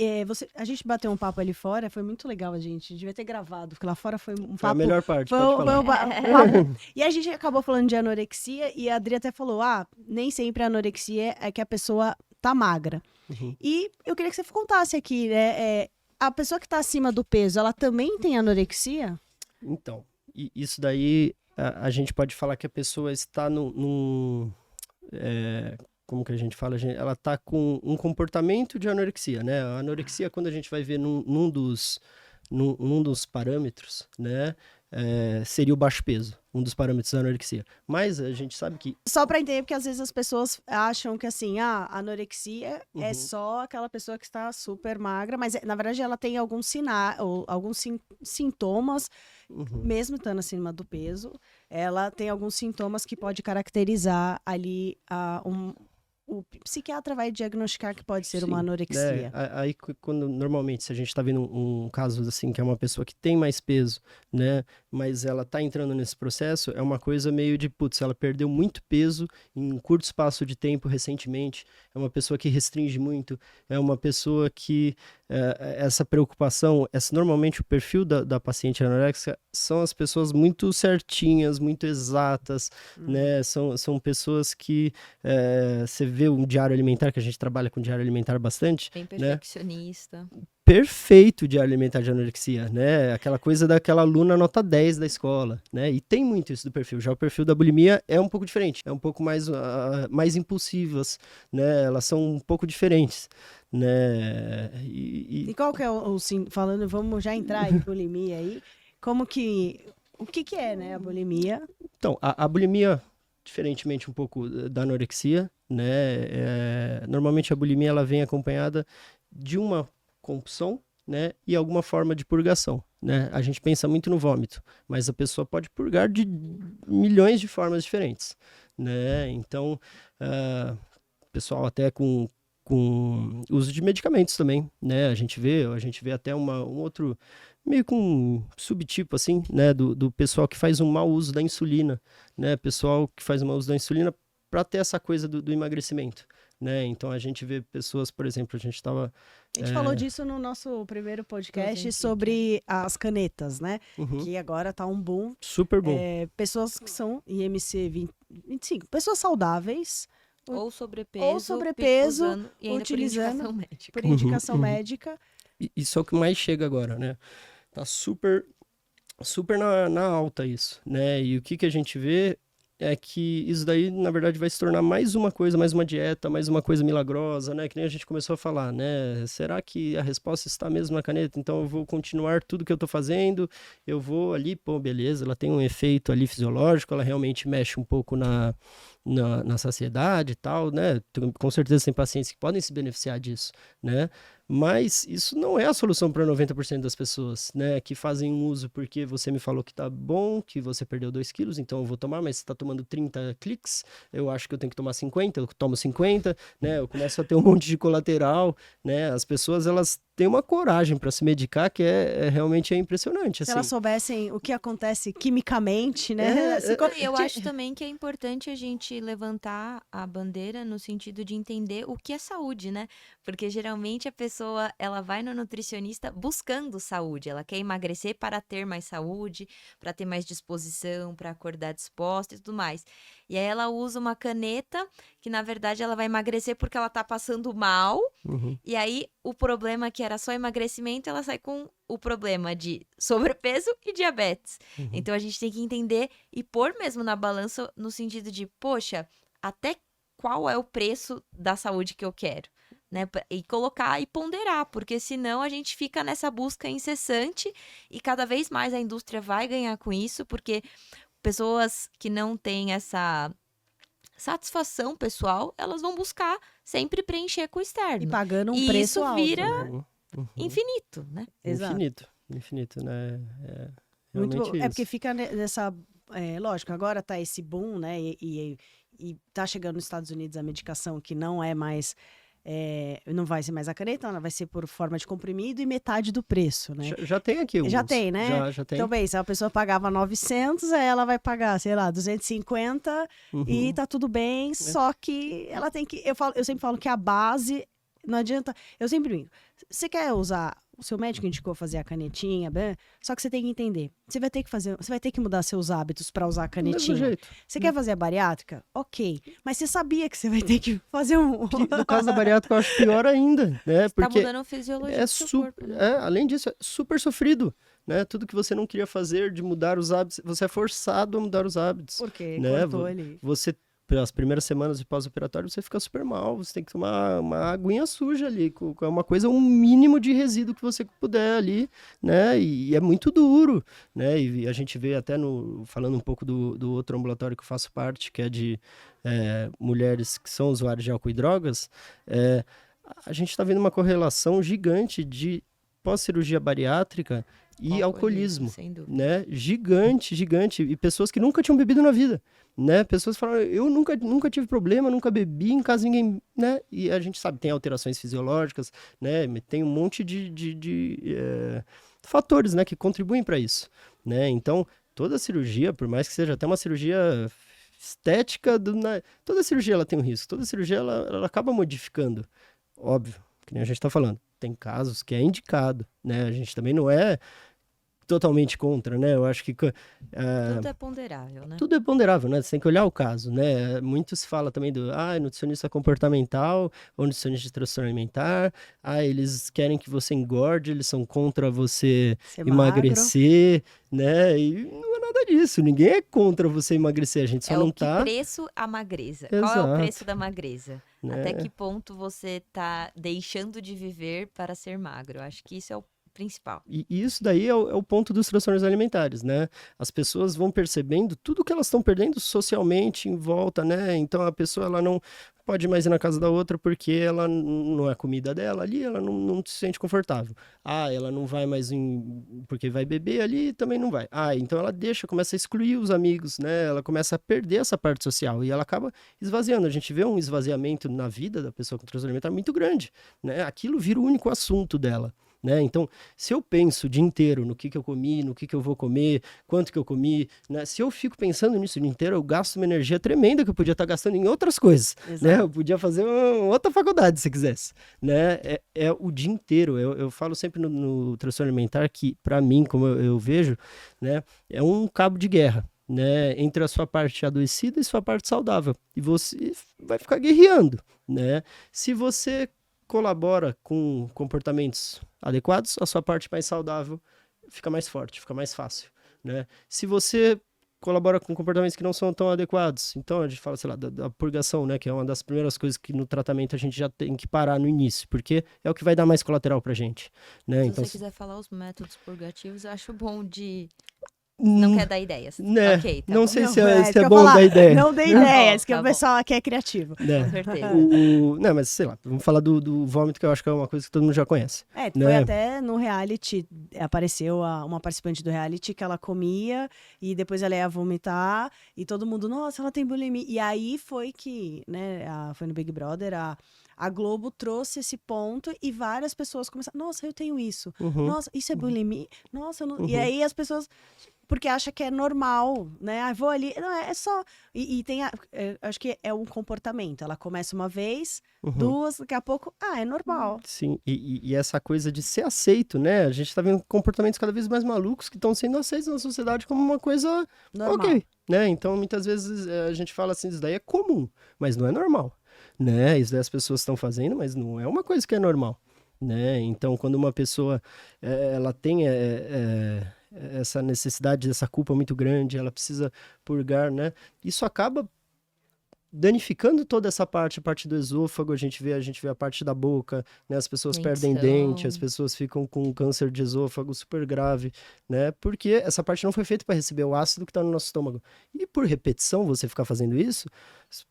a gente bateu um papo ali fora, foi muito legal, a gente devia ter gravado, porque lá fora foi um papo... Foi a melhor parte, pode falar. Papo. E a gente acabou falando de anorexia, e a Adri até falou, nem sempre a anorexia é que a pessoa tá magra. E eu queria que você contasse aqui, né, a pessoa que tá acima do peso, ela também tem anorexia? Então, isso daí a gente pode falar que a pessoa está como que a gente fala? Ela está com um comportamento de anorexia, né? A anorexia, quando a gente vai ver num dos parâmetros, né? Seria o baixo peso, um dos parâmetros da anorexia. Mas a gente sabe que... Só pra entender, porque às vezes as pessoas acham que assim, a anorexia é Uhum. só aquela pessoa que está super magra, mas na verdade ela tem alguns sinais, ou alguns sintomas, Uhum. mesmo estando acima do peso, ela tem alguns sintomas que pode caracterizar ali o psiquiatra vai diagnosticar que pode ser uma Sim, anorexia. Aí, quando normalmente, se a gente está vendo um caso assim, que é uma pessoa que tem mais peso, né, mas ela está entrando nesse processo, é uma coisa meio de, putz, ela perdeu muito peso em um curto espaço de tempo recentemente, é uma pessoa que restringe muito, é uma pessoa que essa preocupação, normalmente o perfil da paciente anoréxica são as pessoas muito certinhas, muito exatas, né, são pessoas que você vê um diário alimentar, que a gente trabalha com diário alimentar bastante, Bem né? perfeccionista. Perfeito diário alimentar de anorexia, né? Aquela coisa daquela aluna nota 10 da escola, né? E tem muito isso do perfil. Já o perfil da bulimia é um pouco diferente, é um pouco mais impulsivas, né? Elas são um pouco diferentes, né? E qual que é falando, vamos já entrar em bulimia aí, o que é, né, a bulimia? Então, a bulimia, diferentemente um pouco da anorexia, né? Normalmente a bulimia ela vem acompanhada de uma compulsão, né? E alguma forma de purgação, né? A gente pensa muito no vômito, mas a pessoa pode purgar de milhões de formas diferentes, né? Então, pessoal até com uso de medicamentos também, né? A gente vê até um outro, meio com um subtipo, assim, né? Do pessoal que faz um mau uso da insulina, né? Pessoal que faz um mau uso da insulina para ter essa coisa do emagrecimento, né? Então a gente vê pessoas, por exemplo, a gente falou disso no nosso primeiro podcast Ozempic, sobre as canetas, né? Uhum. Que agora tá um boom. Super bom. Pessoas que são IMC 25, pessoas saudáveis, Ou sobrepeso, usando e ainda utilizando por indicação médica. por indicação Uhum. médica. Isso é o que mais chega agora, né? Tá super na alta isso, né? E o que a gente vê é que isso daí, na verdade, vai se tornar mais uma coisa, mais uma dieta, mais uma coisa milagrosa, né? Que nem a gente começou a falar, né? Será que a resposta está mesmo na caneta? Então eu vou continuar tudo que eu tô fazendo, eu vou ali, pô, beleza, ela tem um efeito ali fisiológico, ela realmente mexe um pouco na saciedade e tal, né? Com certeza tem pacientes que podem se beneficiar disso, né? Mas isso não é a solução para 90% das pessoas, né? Que fazem um uso porque você me falou que tá bom, que você perdeu 2 quilos, então eu vou tomar, mas você tá tomando 30 cliques, eu acho que eu tenho que tomar 50, eu tomo 50, né? Eu começo a ter um monte de colateral, né? As pessoas, elas têm uma coragem para se medicar que realmente impressionante, Se assim. elas soubessem o que acontece quimicamente, né? Eu acho também que é importante a gente levantar a bandeira no sentido de entender o que é saúde, né? Porque geralmente a pessoa, ela vai no nutricionista buscando saúde, ela quer emagrecer para ter mais saúde, para ter mais disposição, para acordar disposta e tudo mais. E aí ela usa uma caneta que na verdade ela vai emagrecer porque ela tá passando mal. Uhum. E aí o problema que era só emagrecimento, ela sai com o problema de sobrepeso e diabetes. Uhum. Então a gente tem que entender e pôr mesmo na balança no sentido de, poxa, até qual é o preço da saúde que eu quero, né? E colocar e ponderar, porque senão a gente fica nessa busca incessante e cada vez mais a indústria vai ganhar com isso, porque pessoas que não têm essa satisfação pessoal, elas vão buscar sempre preencher com o externo. E pagando um E preço isso alto. vira Uhum. infinito, né? Exato. Infinito, né? Muito realmente bom. isso. É porque fica nessa... lógico, agora tá esse boom, né? E tá chegando nos Estados Unidos a medicação que não é mais... não vai ser mais a caneta, ela vai ser por forma de comprimido e metade do preço, né? Já tem aqui alguns. Já tem, né? Já tem. Então, bem, se a pessoa pagava 900, aí ela vai pagar, sei lá, 250 e tá tudo bem, só que ela tem que... Eu sempre falo que a base, não adianta... Eu sempre brinco, você quer usar... O seu médico indicou fazer a canetinha, só que você tem que entender. Você vai ter que mudar seus hábitos para usar a Do mesmo canetinha. jeito. Você quer fazer a bariátrica? Ok. Mas você sabia que você vai ter que fazer um... No caso da bariátrica, eu acho pior ainda, né? Tá Porque mudando a fisiologia do seu corpo, né? além disso, é super sofrido, né? Tudo que você não queria fazer de mudar os hábitos, você é forçado a mudar os hábitos. Porque Né? cortou ali. Você, pelas primeiras semanas de pós-operatório, você fica super mal, você tem que tomar uma aguinha suja ali, com uma coisa, um mínimo de resíduo que você puder ali, né? E é muito duro, né? E a gente vê até falando um pouco do outro ambulatório que eu faço parte, que é de mulheres que são usuárias de álcool e drogas, a gente está vendo uma correlação gigante de pós-cirurgia bariátrica e alcoolismo, sem dúvida. né? Gigante, gigante. E pessoas que nunca tinham bebido na vida, né? Pessoas falaram, eu nunca tive problema, nunca bebi, em casa ninguém, né? E a gente sabe, tem alterações fisiológicas, né? Tem um monte de fatores, né? Que contribuem para isso, né? Então, toda cirurgia, por mais que seja até uma cirurgia estética, toda cirurgia ela tem um risco, toda cirurgia ela acaba modificando, óbvio, que nem a gente está falando. Tem casos que é indicado, né? A gente também não é totalmente contra, né? Eu acho que Tudo é ponderável, né? tudo é ponderável, né? Você tem que olhar o caso, né? Muito se fala também do nutricionista comportamental ou nutricionista de transtorno alimentar. Eles querem que você engorde, eles são contra você Ser emagrecer, né? E não é nada disso. Ninguém é contra você emagrecer. A gente só não tá. Preço a magreza. Exato. Qual é o preço da magreza? Né? Até que ponto você tá deixando de viver para ser magro? Acho que isso é o principal. E isso daí é o ponto dos transtornos alimentares, né? As pessoas vão percebendo tudo que elas estão perdendo socialmente em volta, né? Então a pessoa ela não pode mais ir na casa da outra porque ela não é a comida dela ali, ela não se sente confortável. Ela não vai mais porque vai beber ali, também não vai. Então ela começa a excluir os amigos, né? Ela começa a perder essa parte social e ela acaba esvaziando. A gente vê um esvaziamento na vida da pessoa com transtorno alimentar muito grande, né? Aquilo vira o único assunto dela. Né? Então, se eu penso o dia inteiro no que eu comi, no que eu vou comer, quanto que eu comi, né? Se eu fico pensando nisso o dia inteiro, eu gasto uma energia tremenda que eu podia estar gastando em outras coisas. Né? Eu podia fazer outra faculdade se quisesse. Né? É o dia inteiro. Eu falo sempre no transtorno alimentar que, para mim, como eu vejo, né? É um cabo de guerra. Né, entre a sua parte adoecida e sua parte saudável. E você vai ficar guerreando. Né? Se você colabora com comportamentos adequados, a sua parte mais saudável fica mais forte, fica mais fácil, né? Se você colabora com comportamentos que não são tão adequados, então a gente fala, sei lá, da purgação, né? Que é uma das primeiras coisas que no tratamento a gente já tem que parar no início, porque é o que vai dar mais colateral pra gente, né? Se então, você quiser falar os métodos purgativos, eu acho bom de... Não quer dar ideias. Né? Ok, tá não bom. sei se é bom dar ideia. Não dê Tá ideias, bom, que tá o pessoal aqui é criativo. Né? Com certeza. Não, mas sei lá, vamos falar do vômito, que eu acho que é uma coisa que todo mundo já conhece. Foi né? até no reality, apareceu uma participante do reality que ela comia e depois ela ia vomitar e todo mundo, nossa, ela tem bulimia. E aí foi que, né, foi no Big Brother, a Globo trouxe esse ponto e várias pessoas começaram, nossa, eu tenho isso. Uhum. Nossa, isso é bulimia? Nossa, eu não... Uhum. E aí as pessoas... Porque acha que é normal, né? Vou ali. Não, é só. E tem. Acho que é um comportamento. Ela começa uma vez, duas, daqui a pouco. É normal. Sim, e essa coisa de ser aceito, né? A gente tá vendo comportamentos cada vez mais malucos que estão sendo aceitos na sociedade como uma coisa Normal. ok, né? Então, muitas vezes a gente fala assim, isso daí é comum, mas não é normal, né? Isso daí as pessoas estão fazendo, mas não é uma coisa que é normal, né? Então, quando uma pessoa, ela tem essa necessidade dessa culpa muito grande, ela precisa purgar, né? Isso acaba danificando toda essa parte, a parte do esôfago, a gente vê a parte da boca, né? As pessoas perdem dente, as pessoas ficam com câncer de esôfago super grave, né? Porque essa parte não foi feita para receber o ácido que está no nosso estômago. E por repetição, você ficar fazendo isso,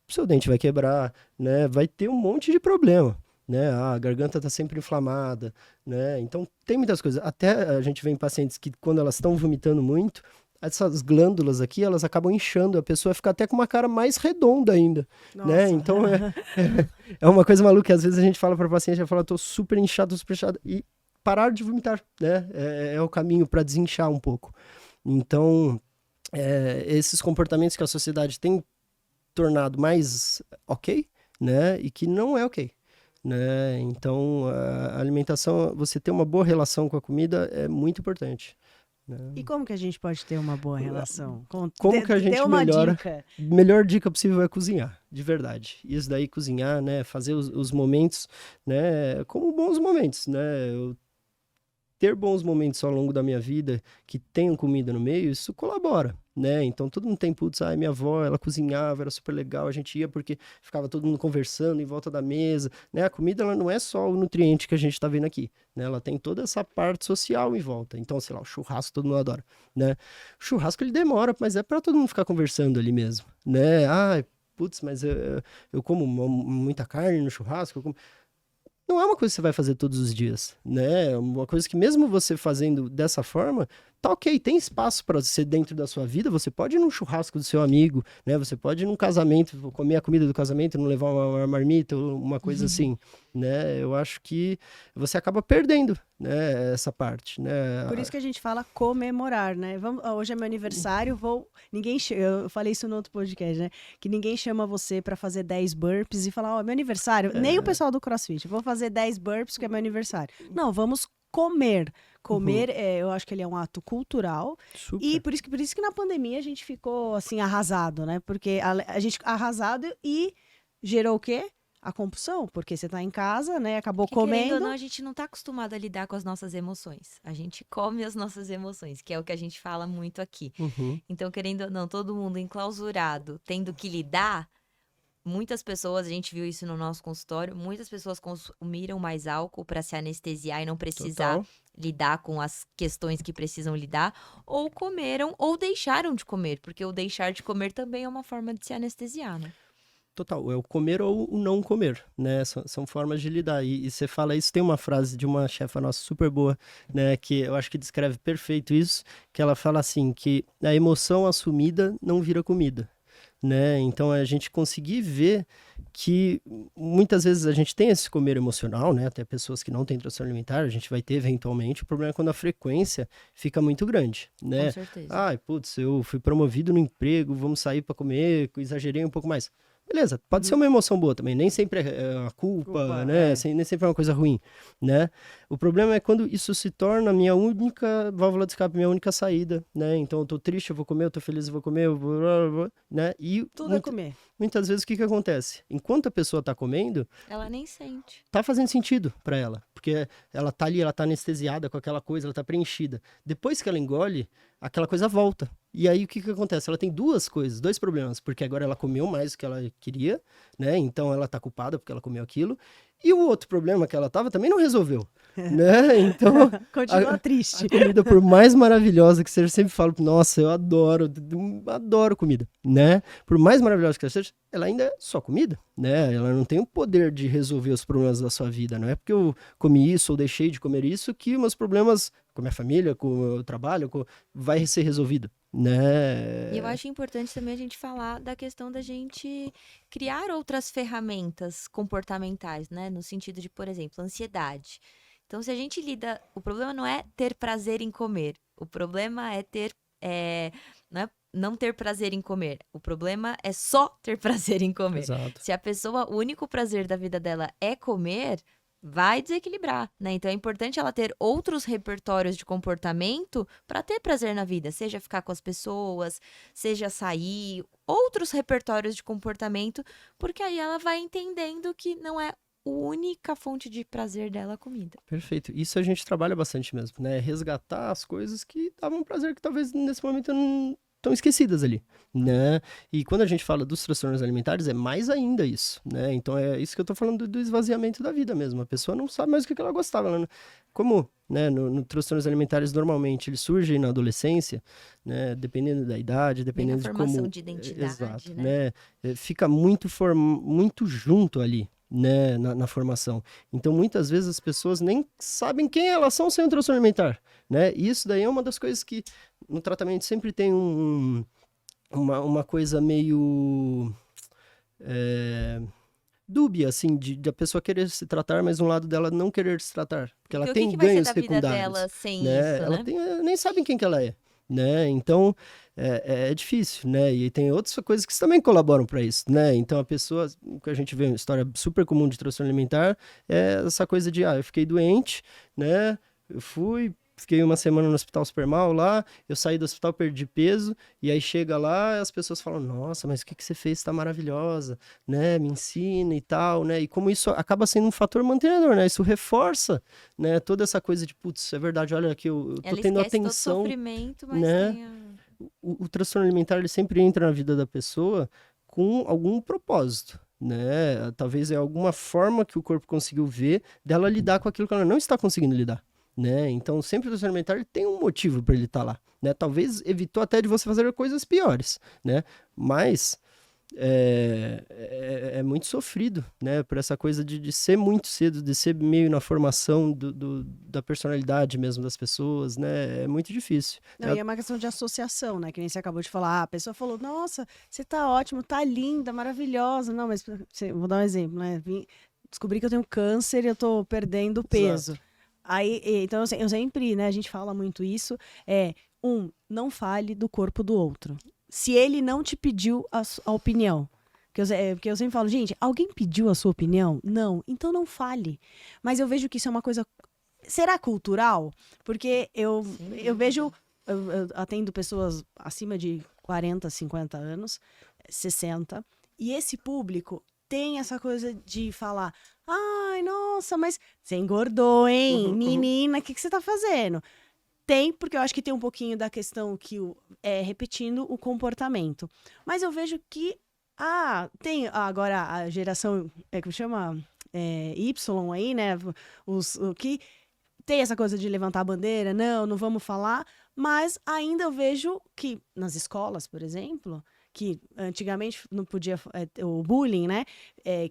seu dente vai quebrar, né? Vai ter um monte de problema. Né? A garganta está sempre inflamada, né? Então tem muitas coisas. Até a gente vê em pacientes que quando elas estão vomitando muito, essas glândulas aqui, elas acabam inchando, a pessoa fica até com uma cara mais redonda ainda, né? Então é uma coisa maluca, às vezes a gente fala para o paciente, ela fala, tô super inchado, e parar de vomitar, né? É o caminho para desinchar um pouco. Então, esses comportamentos que a sociedade tem tornado mais ok, né? E que não é ok. Né? Então, a alimentação, você ter uma boa relação com a comida é muito importante. Né? E como que a gente pode ter uma boa relação? Como que a gente melhora? Dica. Melhor dica possível é cozinhar, de verdade. Isso daí, cozinhar, né? Fazer os momentos, né? Como bons momentos, né? Eu ter bons momentos ao longo da minha vida que tenham comida no meio, isso colabora, né? Então todo mundo tem, putz, minha avó, ela cozinhava, era super legal, a gente ia porque ficava todo mundo conversando em volta da mesa, né? A comida, ela não é só o nutriente que a gente tá vendo aqui, né? Ela tem toda essa parte social em volta. Então, sei lá, o churrasco todo mundo adora, né? O churrasco, ele demora, mas é para todo mundo ficar conversando ali mesmo, né? Putz, mas eu como muita carne no churrasco, não é uma coisa que você vai fazer todos os dias, né? É uma coisa que mesmo você fazendo dessa forma, tá ok, tem espaço para você dentro da sua vida, você pode ir num churrasco do seu amigo, né? Você pode ir num casamento, comer a comida do casamento, não levar uma marmita ou uma coisa assim, né? Eu acho que você acaba perdendo, né, essa parte, né? Por isso que a gente fala comemorar, né? Hoje é meu aniversário, eu falei isso no outro podcast, né? Que ninguém chama você pra fazer 10 burpees e falar, é meu aniversário. Nem o pessoal do CrossFit, vou fazer 10 burpees porque é meu aniversário. Não, vamos comer. Comer, eu acho que ele é um ato cultural. Super. E por isso que na pandemia a gente ficou, assim, arrasado, né? Porque a gente arrasado e gerou o quê? A compulsão, porque você tá em casa, né? Acabou Porque, querendo comendo. ou não, a gente não tá acostumado a lidar com as nossas emoções. A gente come as nossas emoções, que é o que a gente fala muito aqui. Então, querendo ou não, todo mundo enclausurado, tendo que lidar, muitas pessoas, a gente viu isso no nosso consultório, muitas pessoas consumiram mais álcool para se anestesiar e não precisar Total. lidar com as questões que precisam lidar, ou comeram ou deixaram de comer, porque o deixar de comer também é uma forma de se anestesiar, né? Total, é o comer ou o não comer, né? São formas de lidar. E você fala isso, tem uma frase de uma chefa nossa super boa, né? Que eu acho que descreve perfeito isso, que ela fala assim, que a emoção assumida não vira comida, né? Então, a gente conseguir ver que muitas vezes a gente tem esse comer emocional, né? Até pessoas que não têm transtorno alimentar, a gente vai ter eventualmente. O problema é quando a frequência fica muito grande, né? Com certeza. Ai, putz, eu fui promovido no emprego, vamos sair para comer, exagerei um pouco mais. Beleza, pode ser uma emoção boa também, nem sempre é uma culpa, né? Nem sempre é uma coisa ruim, né? O problema é quando isso se torna a minha única válvula de escape, minha única saída, né? Então eu tô triste, eu vou comer, eu tô feliz, eu vou comer, né? E Tudo é comer. muitas vezes o que acontece? Enquanto a pessoa tá comendo, Ela nem sente. tá fazendo sentido para ela, porque ela tá ali, ela tá anestesiada com aquela coisa, ela tá preenchida. Depois que ela engole, aquela coisa volta. E aí o que acontece? Ela tem dois problemas, porque agora ela comeu mais do que ela queria, né? Então ela tá culpada porque ela comeu aquilo. E o outro problema que ela tava também não resolveu, né? Então, Continua triste. a comida, por mais maravilhosa que seja, eu sempre falo, nossa, eu adoro comida, né? Por mais maravilhosa que ela seja, ela ainda é só comida, né? Ela não tem o poder de resolver os problemas da sua vida, não é porque eu comi isso ou deixei de comer isso que meus problemas com a minha família, com o meu trabalho, vai ser resolvido, né? E eu acho importante também a gente falar da questão da gente criar outras ferramentas comportamentais, né? No sentido de, por exemplo, ansiedade. Então, se a gente lida... O problema não é ter prazer em comer. O problema é não ter prazer em comer. O problema é só ter prazer em comer. Exato. Se a pessoa, o único prazer da vida dela é comer, vai desequilibrar, né? Então é importante ela ter outros repertórios de comportamento para ter prazer na vida, seja ficar com as pessoas, seja sair, outros repertórios de comportamento, porque aí ela vai entendendo que não é a única fonte de prazer dela a comida. Perfeito. Isso a gente trabalha bastante mesmo, né? Resgatar as coisas que davam prazer, que talvez nesse momento não estão esquecidas ali, né? E quando a gente fala dos transtornos alimentares, é mais ainda isso, né? Então é isso que eu tô falando do esvaziamento da vida mesmo. A pessoa não sabe mais o que ela gostava. Como, né, no transtornos alimentares, normalmente, eles surgem na adolescência, né? Dependendo da idade, dependendo de como... formação de identidade, Exato, né? Fica muito junto ali, né, na formação. Então, muitas vezes as pessoas nem sabem quem elas são sem um transtorno alimentar, né? E isso daí é uma das coisas que no tratamento sempre tem uma coisa meio dúbia, assim, de a pessoa querer se tratar, mas um lado dela não querer se tratar, porque ela tem ganhos secundários. O que vai ser da vida dela sem né? isso, Ela nem sabem quem que ela é, né? Então, é difícil, né? E tem outras coisas que também colaboram para isso, né? Então, a pessoa, o que a gente vê, uma história super comum de transtorno alimentar, é essa coisa de, eu fiquei doente, né? Eu fui, fiquei uma semana no hospital super mal lá, eu saí do hospital, perdi peso, e aí chega lá, as pessoas falam, nossa, mas o que você fez? Tá maravilhosa, né? Me ensina e tal, né? E como isso acaba sendo um fator mantenedor, né? Isso reforça, né? Toda essa coisa de, putz, é verdade, olha aqui, eu tô Ela tendo esquece todo o atenção, sofrimento, mas né? tem O transtorno alimentar, ele sempre entra na vida da pessoa com algum propósito, né? Talvez é alguma forma que o corpo conseguiu ver dela lidar com aquilo que ela não está conseguindo lidar, né? Então, sempre o transtorno alimentar ele tem um motivo para ele estar lá, né? Talvez evitou até de você fazer coisas piores, né? Mas é muito sofrido, né? Por essa coisa de ser muito cedo, de ser meio na formação da personalidade mesmo das pessoas, né? É muito difícil. Não, e é uma questão de associação, né? Que nem você acabou de falar. A pessoa falou, nossa, você tá ótimo, tá linda, maravilhosa. Não, mas vou dar um exemplo, né? Descobri que eu tenho câncer e eu tô perdendo peso. Exato. Aí, então, eu sempre, né? A gente fala muito isso. Não fale do corpo do outro. Se ele não te pediu a opinião. Porque eu sempre falo, gente, alguém pediu a sua opinião? Não, então não fale. Mas eu vejo que isso é uma coisa... Será cultural? Porque eu vejo... Eu atendo pessoas acima de 40, 50 anos, 60. E esse público tem essa coisa de falar... Ai, nossa, mas você engordou, hein? Menina, o que você tá fazendo? Tem, porque eu acho que tem um pouquinho da questão que repetindo o comportamento. Mas eu vejo que tem agora a geração, como chama? Y aí, né? O que tem essa coisa de levantar a bandeira, não vamos falar. Mas ainda eu vejo que nas escolas, por exemplo, que antigamente não podia, o bullying, né?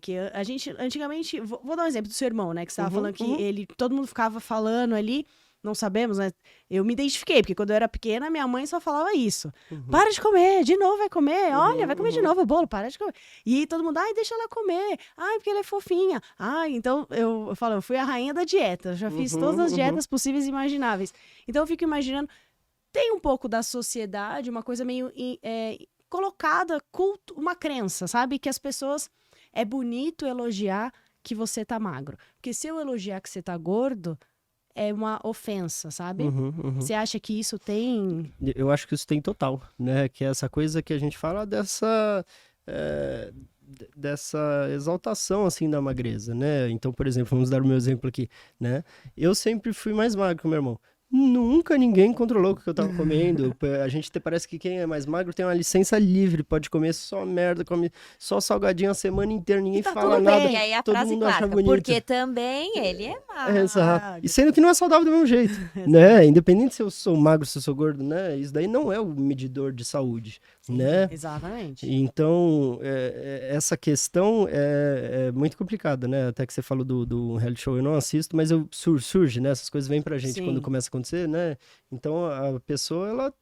Que a gente, antigamente, vou dar um exemplo do seu irmão, né? Que você estava falando que todo mundo ficava falando ali. Não sabemos, né? Eu me identifiquei, porque quando eu era pequena, minha mãe só falava isso. Para de comer, de novo vai comer. Olha, vai comer de novo o bolo, para de comer. E todo mundo, deixa ela comer. Porque ela é fofinha. Então, eu falo, eu fui a rainha da dieta. Eu já fiz todas as dietas possíveis e imagináveis. Então, eu fico imaginando, tem um pouco da sociedade, uma coisa meio colocada, uma crença, sabe? Que as pessoas, é bonito elogiar que você tá magro. Porque se eu elogiar que você tá gordo... é uma ofensa, sabe? Você acha que isso tem... Eu acho que isso tem total, né? Que é essa coisa que a gente fala dessa exaltação, assim, da magreza, né? Então, por exemplo, vamos dar o meu exemplo aqui, né? Eu sempre fui mais magro que o meu irmão. Nunca ninguém controlou o que eu tava comendo. A gente parece que quem é mais magro tem uma licença livre, pode comer só merda, come só salgadinho a semana inteira, ninguém fala nada. E aí a todo frase mundo acha clássica, bonito. porque também ele é magro. Exato. E sendo que não é saudável do mesmo jeito, né? Independente se eu sou magro, se eu sou gordo, né? Isso daí não é o medidor de saúde, né? Exatamente. Então, essa questão é muito complicada, né? Até que você falou do reality show, eu não assisto, mas surge, né? Essas coisas vêm pra gente quando começa a acontecer, né? Então, a pessoa,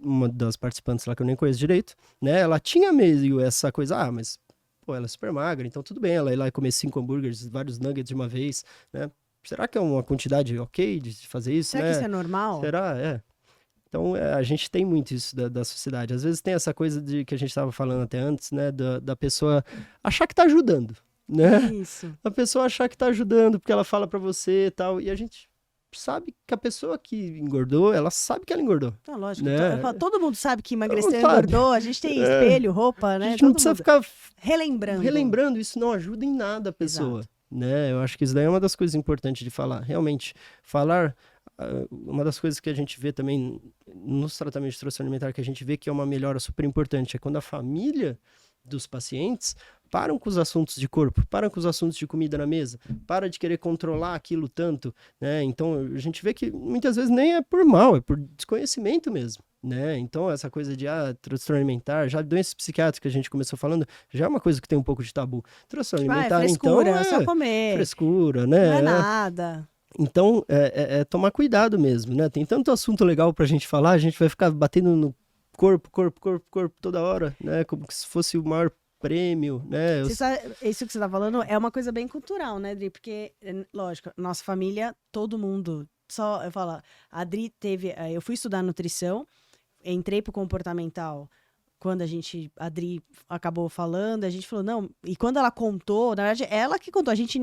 uma das participantes lá que eu nem conheço direito, né? Ela tinha meio essa coisa, mas, pô, ela é super magra, então tudo bem ela ir lá e comer 5 hambúrgueres, vários nuggets de uma vez, né? Será que é uma quantidade ok de fazer isso, Será né? que isso é normal? Será? Então, a gente tem muito isso da sociedade. Às vezes tem essa coisa de que a gente estava falando até antes, né? Da pessoa achar que tá ajudando, né? Isso. A pessoa achar que tá ajudando porque ela fala pra você e tal. E a gente sabe que a pessoa que engordou, ela sabe que ela engordou. Então, lógico. Né? Todo mundo sabe que emagreceu e sabe. engordou. A gente tem espelho, roupa, né? A gente não precisa ficar relembrando. Isso não ajuda em nada a pessoa. Né? Eu acho que isso daí é uma das coisas importantes de falar. Realmente, falar... Uma das coisas que a gente vê também nos tratamentos de transtorno alimentar, que a gente vê que é uma melhora super importante, é quando a família dos pacientes param com os assuntos de corpo, param com os assuntos de comida na mesa, para de querer controlar aquilo tanto, né? Então, a gente vê que muitas vezes nem é por mal, é por desconhecimento mesmo, né? Então, essa coisa de transtorno alimentar, já doenças psiquiátricas que a gente começou falando, já é uma coisa que tem um pouco de tabu. Transtorno alimentar, frescura, então, é só comer. Frescura, né? Não é nada. Então, é tomar cuidado mesmo, né? Tem tanto assunto legal pra gente falar, a gente vai ficar batendo no corpo toda hora, né? Como se fosse o maior prêmio, né? Isso que você tá falando é uma coisa bem cultural, né, Adri? Porque, lógico, nossa família, todo mundo, eu falo, a Adri teve, eu fui estudar nutrição, entrei pro comportamental, quando a Adri acabou falando, a gente falou, não, e quando ela contou, na verdade, ela que contou, a gente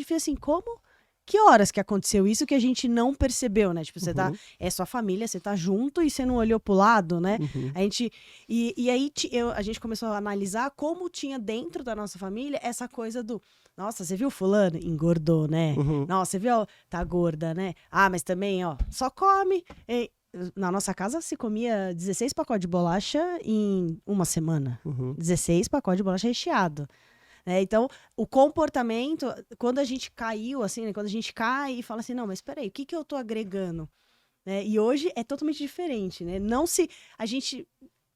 fez assim, como que horas que aconteceu isso que a gente não percebeu, né? Tipo, você tá, é sua família, você tá junto e você não olhou pro lado, né? A gente, e aí a gente começou a analisar como tinha dentro da nossa família essa coisa do, nossa, você viu fulano? Engordou, né? Nossa, você viu? Tá gorda, né? Ah, mas também, ó, só come. Na nossa casa se comia 16 pacotes de bolacha em uma semana. 16 pacotes de bolacha recheado. Então, o comportamento, quando a gente caiu, assim, né, quando a gente cai e fala assim, não, mas peraí, o que que eu tô agregando? E hoje é totalmente diferente, né? A gente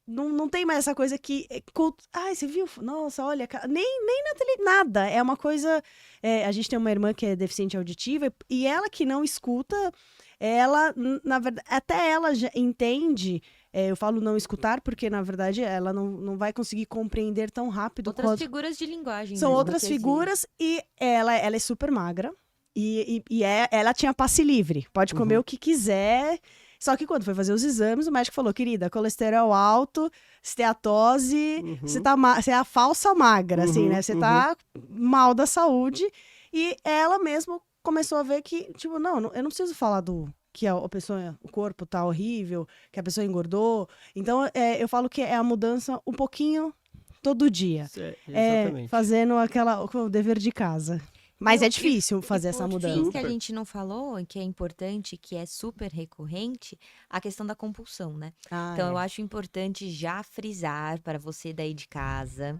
não tem mais essa coisa que... você viu? Nossa, olha, nem na tele, nada. É uma coisa... a gente tem uma irmã que é deficiente auditiva e ela que não escuta, ela, na verdade, até ela já entende... eu falo não escutar porque, na verdade, ela não vai conseguir compreender tão rápido. Outras figuras de linguagem. São outras figuras e ela é super magra e ela tinha passe livre. Pode comer o que quiser. Só que quando foi fazer os exames, o médico falou, querida, colesterol alto, esteatose, você é a falsa magra, assim, né? Você tá mal da saúde. E ela mesmo começou a ver que, tipo, não, eu não preciso falar que a pessoa, o corpo tá horrível, que a pessoa engordou. Então, eu falo que é a mudança um pouquinho todo dia. Exatamente. Fazendo o dever de casa. Mas é difícil fazer essa mudança. Por que a gente não falou, que é importante, que é super recorrente, a questão da compulsão, né? Então, eu acho importante já frisar para você daí de casa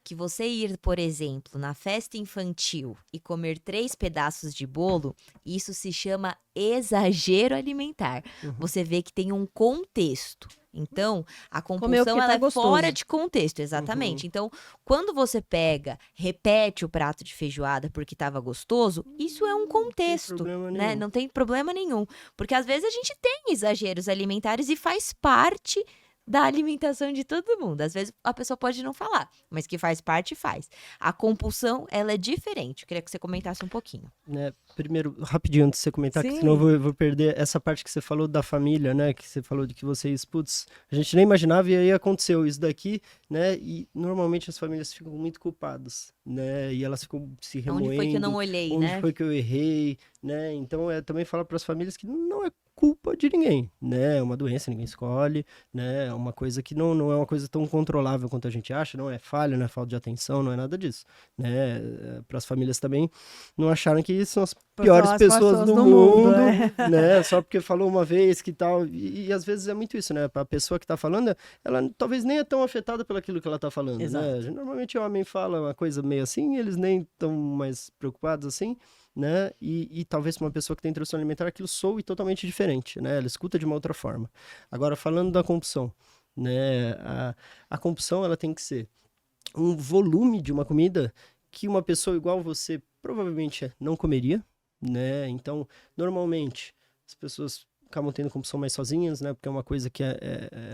que você ir, por exemplo, na festa infantil e comer 3 pedaços de bolo, isso se chama exagero alimentar. Você vê que tem um contexto. Então, a compulsão ela é fora de contexto, exatamente. Então, quando você repete o prato de feijoada porque estava gostoso, isso é um contexto, né? Não tem problema nenhum. Porque às vezes a gente tem exageros alimentares e faz parte da alimentação de todo mundo. Às vezes a pessoa pode não falar, mas que faz parte, faz. A compulsão, ela é diferente. Eu queria que você comentasse um pouquinho. Primeiro, rapidinho, antes de você comentar, que senão eu vou perder essa parte que você falou da família, né? Que você falou de que vocês, a gente nem imaginava e aí aconteceu isso daqui, né? E normalmente as famílias ficam muito culpadas, né? E elas ficam se remoendo. Onde foi que eu não olhei, né? Onde foi que eu errei, né? Então, também falar para as famílias que não é culpa de ninguém, né? É uma doença, ninguém escolhe, né? É uma coisa que não é uma coisa tão controlável quanto a gente acha, não é falha, não é falta de atenção, não é nada disso, né? Para as famílias também não acharem que são as piores pessoas do mundo, né? Só porque falou uma vez que tal, e às vezes é muito isso, né? A pessoa que tá falando, ela talvez nem é tão afetada pelo aquilo que ela tá falando, né? Normalmente o homem fala uma coisa meio assim, eles nem estão mais preocupados assim, né? E talvez uma pessoa que tem transtorno alimentar, aquilo soe totalmente diferente, né? Ela escuta de uma outra forma. Agora, falando da compulsão, né? A compulsão, ela tem que ser um volume de uma comida que uma pessoa igual você provavelmente não comeria, né? Então, normalmente, as pessoas acabam tendo compulsão mais sozinhas, né? Porque é uma coisa que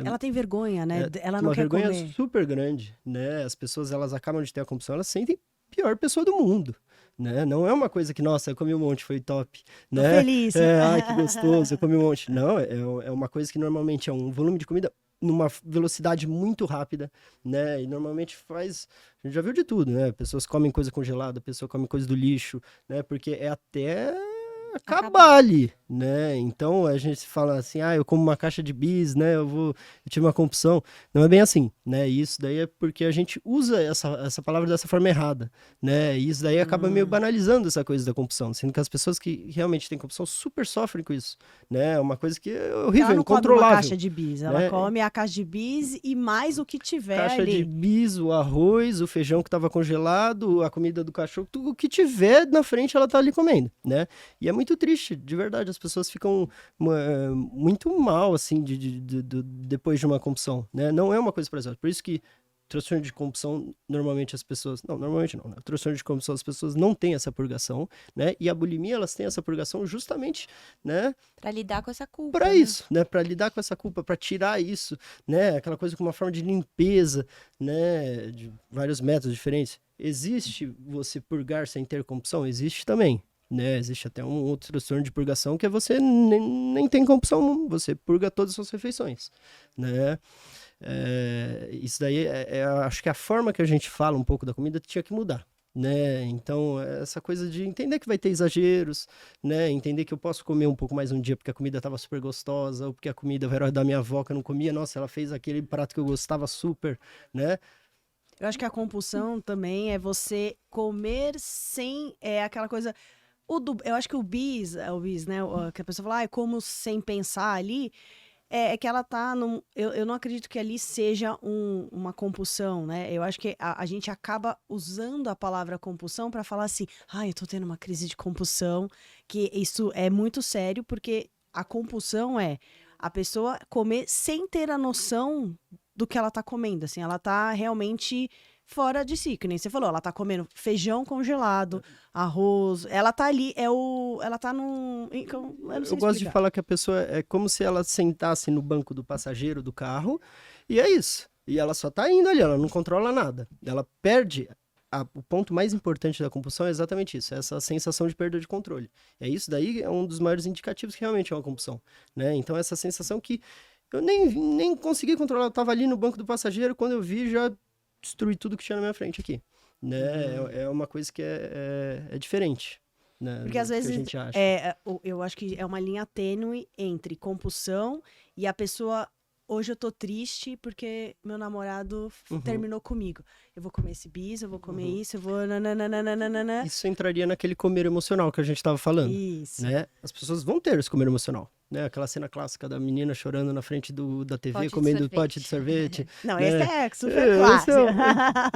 ela tem vergonha, né? Ela não quer comer. Uma vergonha super grande, né? As pessoas, elas acabam de ter a compulsão, elas sentem a pior pessoa do mundo, né? Não é uma coisa que, nossa, eu comi um monte, foi top, né? Tô feliz. Ai, que gostoso, eu comi um monte. Não, é uma coisa que normalmente é um volume de comida numa velocidade muito rápida, né? E normalmente a gente já viu de tudo, né? Pessoas comem coisa congelada, pessoa come coisa do lixo, né? Porque é até acabar ali, né? Então a gente fala assim, eu como uma caixa de bis, né? Eu tive uma compulsão. Não é bem assim, né? E isso daí é porque a gente usa essa palavra dessa forma errada, né? E isso daí acaba meio banalizando essa coisa da compulsão, sendo que as pessoas que realmente têm compulsão super sofrem com isso, né? É uma coisa que é horrível, ela não incontrolável. Come uma caixa de bis, ela come a caixa de bis e mais o que tiver caixa ali. de bis, o arroz, o feijão que estava congelado, a comida do cachorro, tudo o que tiver na frente ela tá ali comendo, né? E é muito triste, de verdade, as pessoas ficam muito mal, assim, depois de uma compulsão, né? Não é uma coisa prazerosa, por isso que transtorno de compulsão, normalmente as pessoas... Não, normalmente não, né? Transtorno de compulsão, as pessoas não têm essa purgação, né? E a bulimia, elas têm essa purgação justamente, né? Pra lidar com essa culpa. Pra isso, né? Pra lidar com essa culpa, pra tirar isso, né? Aquela coisa com uma forma de limpeza, né? De vários métodos diferentes. Existe você purgar sem ter compulsão? Existe também, né? Existe até um outro transtorno de purgação que é você nem tem compulsão, você purga todas as suas refeições, né? Isso daí acho que a forma que a gente fala um pouco da comida tinha que mudar, né? Então, essa coisa de entender que vai ter exageros, né? Entender que eu posso comer um pouco mais um dia porque a comida estava super gostosa, ou porque a comida era da minha avó que eu não comia, nossa, ela fez aquele prato que eu gostava super, né? Eu acho que a compulsão também é você comer sem aquela coisa. Eu acho que o bis, né? Que a pessoa fala, como sem pensar ali. É que ela tá num. Eu não acredito que ali seja uma compulsão, né? Eu acho que a gente acaba usando a palavra compulsão para falar assim, eu tô tendo uma crise de compulsão, que isso é muito sério, porque a compulsão é a pessoa comer sem ter a noção do que ela tá comendo, assim, ela tá realmente fora de si, que nem você falou, ela tá comendo feijão congelado, arroz, ela tá ali, ela tá num... Eu não sei Eu gosto de explicar. falar que a pessoa é como se ela sentasse no banco do passageiro do carro, e é isso. E ela só tá indo ali, ela não controla nada. Ela perde. O ponto mais importante da compulsão é exatamente isso, é essa sensação de perda de controle. É isso daí, é um dos maiores indicativos que realmente é uma compulsão, né? Então, essa sensação que eu nem consegui controlar, eu tava ali no banco do passageiro, quando eu vi, já destruí tudo que tinha na minha frente aqui, né? É uma coisa que é diferente, né? Porque às do que vezes a gente acha. eu acho que é uma linha tênue entre compulsão e a pessoa. Hoje eu tô triste porque meu namorado terminou comigo. Eu vou comer esse bis, eu vou comer isso, eu vou. Nananana. Isso entraria naquele comer emocional que a gente estava falando. Isso. Né? As pessoas vão ter esse comer emocional. Né? Aquela cena clássica da menina chorando na frente da TV, Pote de comendo sorvete. pote de sorvete. Não, né? esse é super clássico.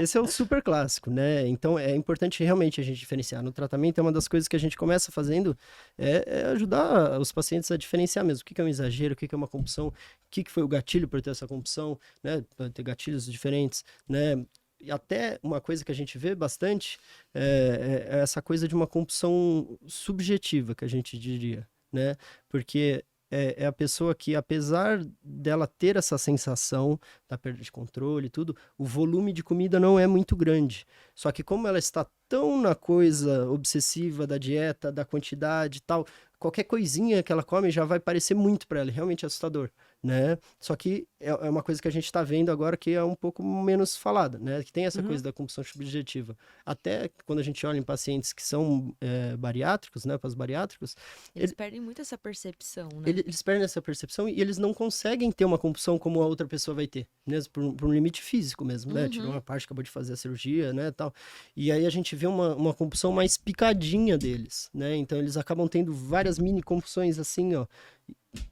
Esse é o super clássico, né? Então é importante realmente a gente diferenciar. No tratamento é uma das coisas que a gente começa fazendo é ajudar os pacientes a diferenciar mesmo. O que é um exagero, o que é uma compulsão, o que foi o gatilho para ter essa compulsão, né? Para ter gatilhos diferentes, né? E até uma coisa que a gente vê bastante é essa coisa de uma compulsão subjetiva, que a gente diria, né? Porque é a pessoa que, apesar dela ter essa sensação da perda de controle e tudo, o volume de comida não é muito grande. Só que como ela está tão na coisa obsessiva da dieta, da quantidade e tal, qualquer coisinha que ela come já vai parecer muito para ela, realmente assustador, né? Só que é uma coisa que a gente está vendo agora que é um pouco menos falada, né? Que tem essa coisa da compulsão subjetiva. Até quando a gente olha em pacientes que são bariátricos, né? Pós-bariátricos, Eles perdem muito essa percepção, né? eles perdem essa percepção e eles não conseguem ter uma compulsão como a outra pessoa vai ter, mesmo por um limite físico mesmo, né? Tirou uma parte, acabou de fazer a cirurgia, né, tal. E aí a gente vê uma compulsão mais picadinha deles, né? Então eles acabam tendo várias mini compulsões assim, ó,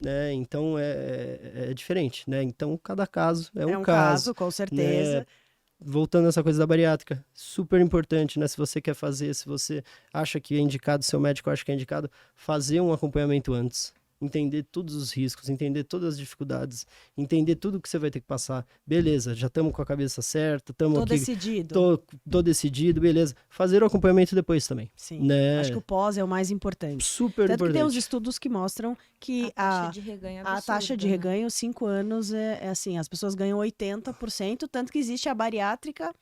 né? Então é diferente, né? Então cada caso é um caso, com certeza. né? Voltando a essa coisa da bariátrica, super importante, né? Se você quer fazer, se você acha que é indicado, seu médico acha que é indicado, fazer um acompanhamento antes. Entender todos os riscos, entender todas as dificuldades, entender tudo que você vai ter que passar. Beleza, já estamos com a cabeça certa, estamos Tô aqui. decidido. Tô decidido, beleza. Fazer o acompanhamento depois também. Sim. Né? Acho que o pós é o mais importante. Super Tanto importante. que tem uns estudos que mostram que A taxa de reganho é a absurda, taxa de né? reganho, 5 anos, é assim, as pessoas ganham 80%, tanto que existe a bariátrica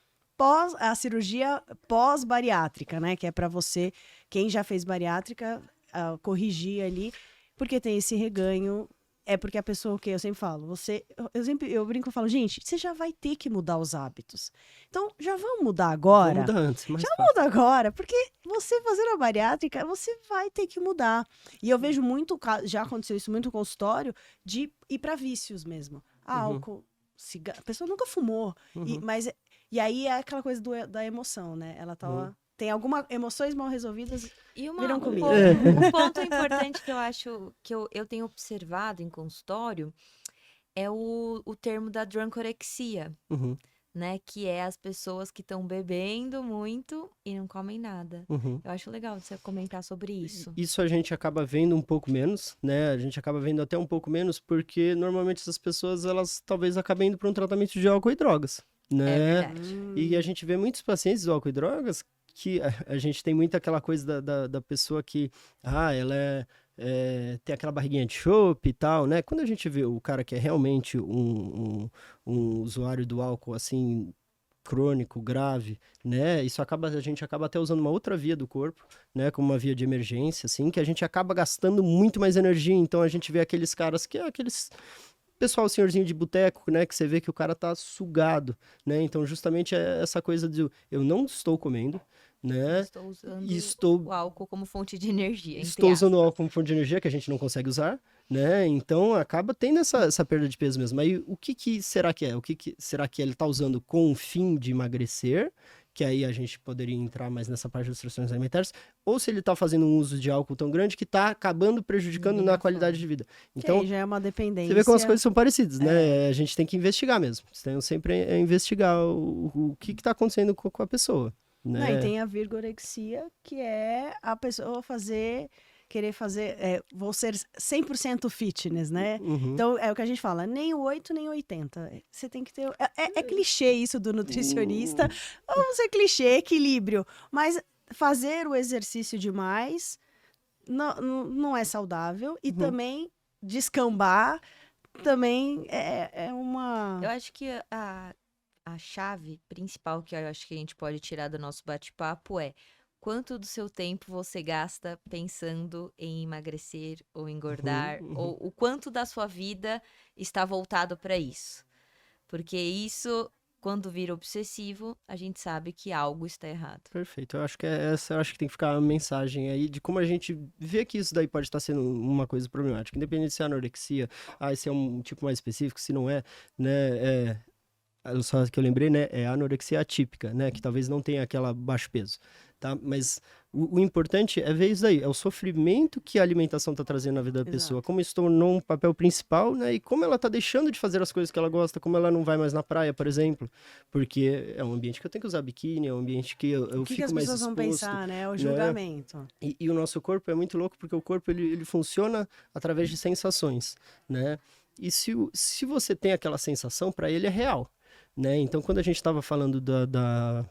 a cirurgia pós-bariátrica, né? Que é para você, quem já fez bariátrica, corrigir ali, porque tem esse reganho. É porque a pessoa, o que eu sempre falo, eu brinco e falo, gente, você já vai ter que mudar os hábitos. Então, já vamos mudar agora? Vamos mudar antes, mas Já muda agora, porque você fazendo a bariátrica, você vai ter que mudar. E eu vejo muito, já aconteceu isso muito no consultório, de ir para vícios mesmo. Álcool, cigarro, a pessoa nunca fumou. E aí é aquela coisa da emoção, né? Ela tá tem algumas emoções mal resolvidas, E viram comida. um ponto importante que eu acho que eu tenho observado em consultório é o termo da drunkorexia, né? Que é as pessoas que estão bebendo muito e não comem nada. Eu acho legal você comentar sobre isso. Isso a gente acaba vendo um pouco menos, né? A gente acaba vendo até um pouco menos porque normalmente essas pessoas, elas talvez acabem indo para um tratamento de álcool e drogas, né? É verdade. E a gente vê muitos pacientes de álcool e drogas que a gente tem muito aquela coisa da pessoa que, ela tem aquela barriguinha de chope e tal, né? Quando a gente vê o cara que é realmente um usuário do álcool, assim, crônico, grave, né? A gente acaba até usando uma outra via do corpo, né? Como uma via de emergência, assim, que a gente acaba gastando muito mais energia. Então a gente vê aqueles caras que aqueles pessoal senhorzinho de boteco, né, que você vê que o cara tá sugado, né? Então justamente é essa coisa de eu não estou comendo, né? Estou usando E estou o álcool como fonte de energia. entre Estou usando o aspas. álcool como fonte de energia que a gente não consegue usar, né? Então acaba tendo essa perda de peso mesmo. Aí o que será que é? Será que ele está usando com o fim de emagrecer? Que aí a gente poderia entrar mais nessa parte das restrições alimentares, ou se ele está fazendo um uso de álcool tão grande que está acabando prejudicando Indo na na qualidade fome. de vida. Que Então, aí já é uma você dependência. vê como as coisas são parecidas, né? A gente tem que investigar mesmo. Então, sempre é investigar o que está acontecendo com a pessoa, Não, e né? tem a virgorexia, que é a pessoa querer fazer, vou ser 100% fitness, né? Uhum. Então, é o que a gente fala, nem o 8, nem o 80. Você tem que ter... É clichê isso do nutricionista. Vamos ser clichê, equilíbrio. Mas fazer o exercício demais não é saudável. E também descambar também é uma... Eu acho que a chave principal que eu acho que a gente pode tirar do nosso bate-papo é quanto do seu tempo você gasta pensando em emagrecer ou engordar, ou o quanto da sua vida está voltado para isso. Porque isso, quando vira obsessivo, a gente sabe que algo está errado. Perfeito. Eu acho que eu acho que tem que ficar a mensagem aí de como a gente vê que isso daí pode estar sendo uma coisa problemática. Independente se é anorexia, se é um tipo mais específico, se não é, né? Só que eu lembrei, né? É a anorexia atípica, né? Que talvez não tenha aquela baixo peso, tá? Mas o importante é ver isso daí, é o sofrimento que a alimentação está trazendo na vida da pessoa, Exato. como isso tornou um papel principal, né? E como ela está deixando de fazer as coisas que ela gosta, como ela não vai mais na praia, por exemplo, porque é um ambiente que eu tenho que usar biquíni, é um ambiente que eu O que fico as mais pessoas vão exposto, pensar, né? O né? julgamento. E o nosso corpo é muito louco porque o corpo ele funciona através de sensações, né? E se você tem aquela sensação, para ele é real, né? Então, quando a gente estava falando da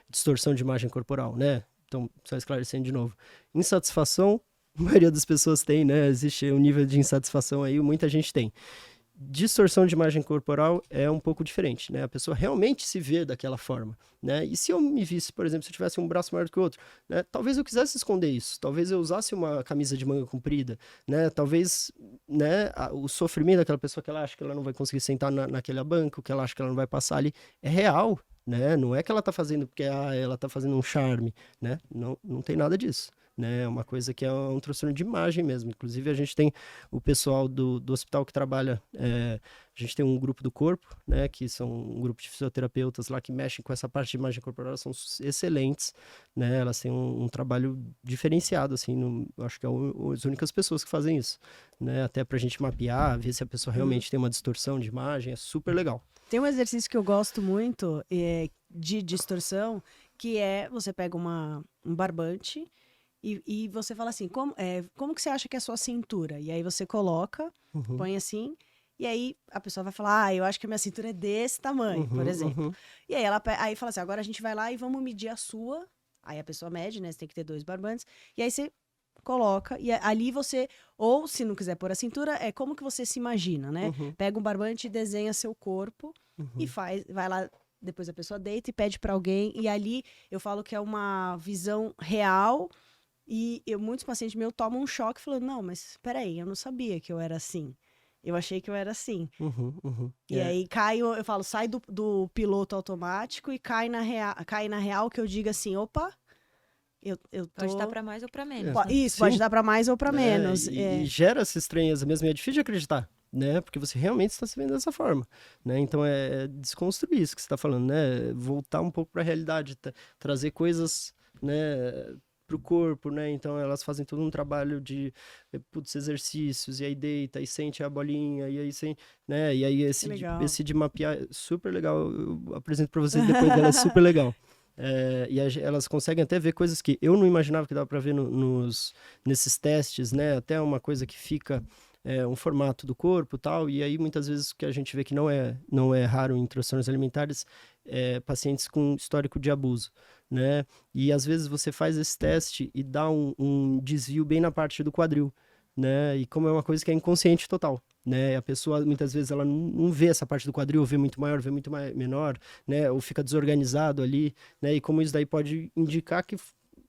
distorção de imagem corporal, né? Então, só esclarecendo de novo. Insatisfação, a maioria das pessoas tem, né? Existe um nível de insatisfação aí, muita gente tem. Distorção de imagem corporal é um pouco diferente, né? A pessoa realmente se vê daquela forma, né? E se eu me visse, por exemplo, se eu tivesse um braço maior do que o outro, né? Talvez eu quisesse esconder isso, talvez eu usasse uma camisa de manga comprida, né? Talvez, né, o sofrimento daquela pessoa que ela acha que ela não vai conseguir sentar naquele banco, que ela acha que ela não vai passar ali, é real, né? Não é que ela tá fazendo porque ela tá fazendo um charme, né? Não tem nada disso. Né, é uma coisa que é um transtorno de imagem mesmo. Inclusive, a gente tem o pessoal do hospital que trabalha, a gente tem um grupo do corpo, né, que são um grupo de fisioterapeutas lá que mexem com essa parte de imagem corporal, são excelentes, né, elas têm um trabalho diferenciado, assim, eu acho que as únicas pessoas que fazem isso, né, até pra gente mapear, ver se a pessoa realmente tem uma distorção de imagem, é super legal. Tem um exercício que eu gosto muito de distorção, que é você pega um barbante e você fala assim, como que você acha que é a sua cintura? E aí você coloca, põe assim, e aí a pessoa vai falar, eu acho que a minha cintura é desse tamanho, por exemplo. E aí aí fala assim, agora a gente vai lá e vamos medir a sua. Aí a pessoa mede, né? Você tem que ter 2 barbantes. E aí você coloca, e ali você, ou se não quiser pôr a cintura, é como que você se imagina, né? Pega um barbante e desenha seu corpo e vai lá, depois a pessoa deita e pede pra alguém, e ali eu falo que é uma visão real, e muitos pacientes meus tomam um choque falando, não, mas peraí, eu não sabia que eu era assim. Eu achei que eu era assim. E aí eu falo, sai do piloto automático e cai na real que eu diga assim, opa, eu tô... Pode estar para mais ou para menos. Isso, Sim. pode dar para mais ou para menos. E gera essa estranheza mesmo, e é difícil de acreditar, né? Porque você realmente está se vendo dessa forma, né? Então é desconstruir isso que você está falando, né? Voltar um pouco para a realidade, trazer coisas, né, para o corpo, né? Então elas fazem todo um trabalho de exercícios, e aí deita, e sente a bolinha, e aí né? E aí esse de mapear, super legal, eu apresento para vocês depois dela, é super legal. Elas conseguem até ver coisas que eu não imaginava que dava para ver nesses testes, né? Até uma coisa que fica um formato do corpo e tal, e aí muitas vezes o que a gente vê que não é raro em transtornos alimentares pacientes com histórico de abuso, né? E às vezes você faz esse teste e dá um desvio bem na parte do quadril, né? E como é uma coisa que é inconsciente total, né? A pessoa muitas vezes ela não vê essa parte do quadril, vê muito maior, vê muito menor, né? Ou fica desorganizado ali, né? E como isso daí pode indicar que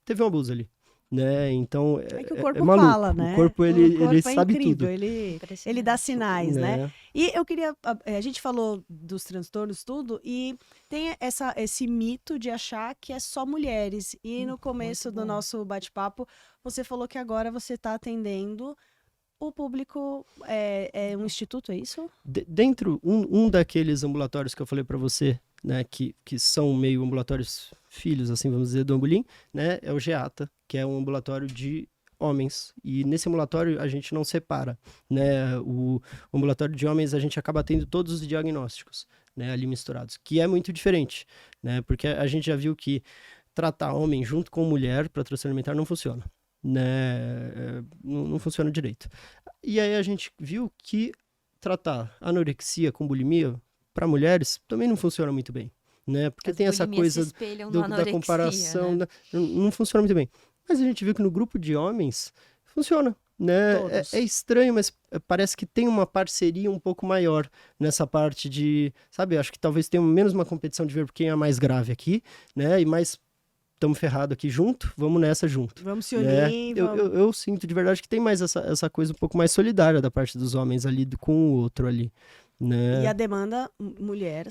teve um abuso ali, né? Então, É que o corpo maluco. fala, né? O corpo, ele é sabe incrível, tudo. ele dá sinais, né? Né? E eu queria... A gente falou dos transtornos, tudo, e tem esse mito de achar que é só mulheres. E no começo do nosso bate-papo, você falou que agora você está atendendo o público... É um instituto, é isso? Dentro, um daqueles ambulatórios que eu falei para você, né, que são meio ambulatórios filhos, assim, vamos dizer, do Ambulim, né, é o GEATA, que é um ambulatório de homens. E nesse ambulatório a gente não separa, né? O ambulatório de homens a gente acaba tendo todos os diagnósticos, né, ali misturados, que é muito diferente, né? Porque a gente já viu que tratar homem junto com mulher para transtorno alimentar não funciona, né? Não funciona direito. E aí a gente viu que tratar anorexia com bulimia para mulheres também não funciona muito bem, né? Porque As tem essa bulimias se coisa espelham da na anorexia, comparação, né? não funciona muito bem. Mas a gente viu que no grupo de homens funciona, né? Todos. É estranho, mas parece que tem uma parceria um pouco maior nessa parte de, sabe? Acho que talvez tenha menos uma competição de ver quem é mais grave aqui, né? E mais estamos ferrados aqui junto, vamos nessa junto. Vamos se Né? unir, Eu sinto de verdade que tem mais essa coisa um pouco mais solidária da parte dos homens ali com o outro ali. Né? E a demanda mulher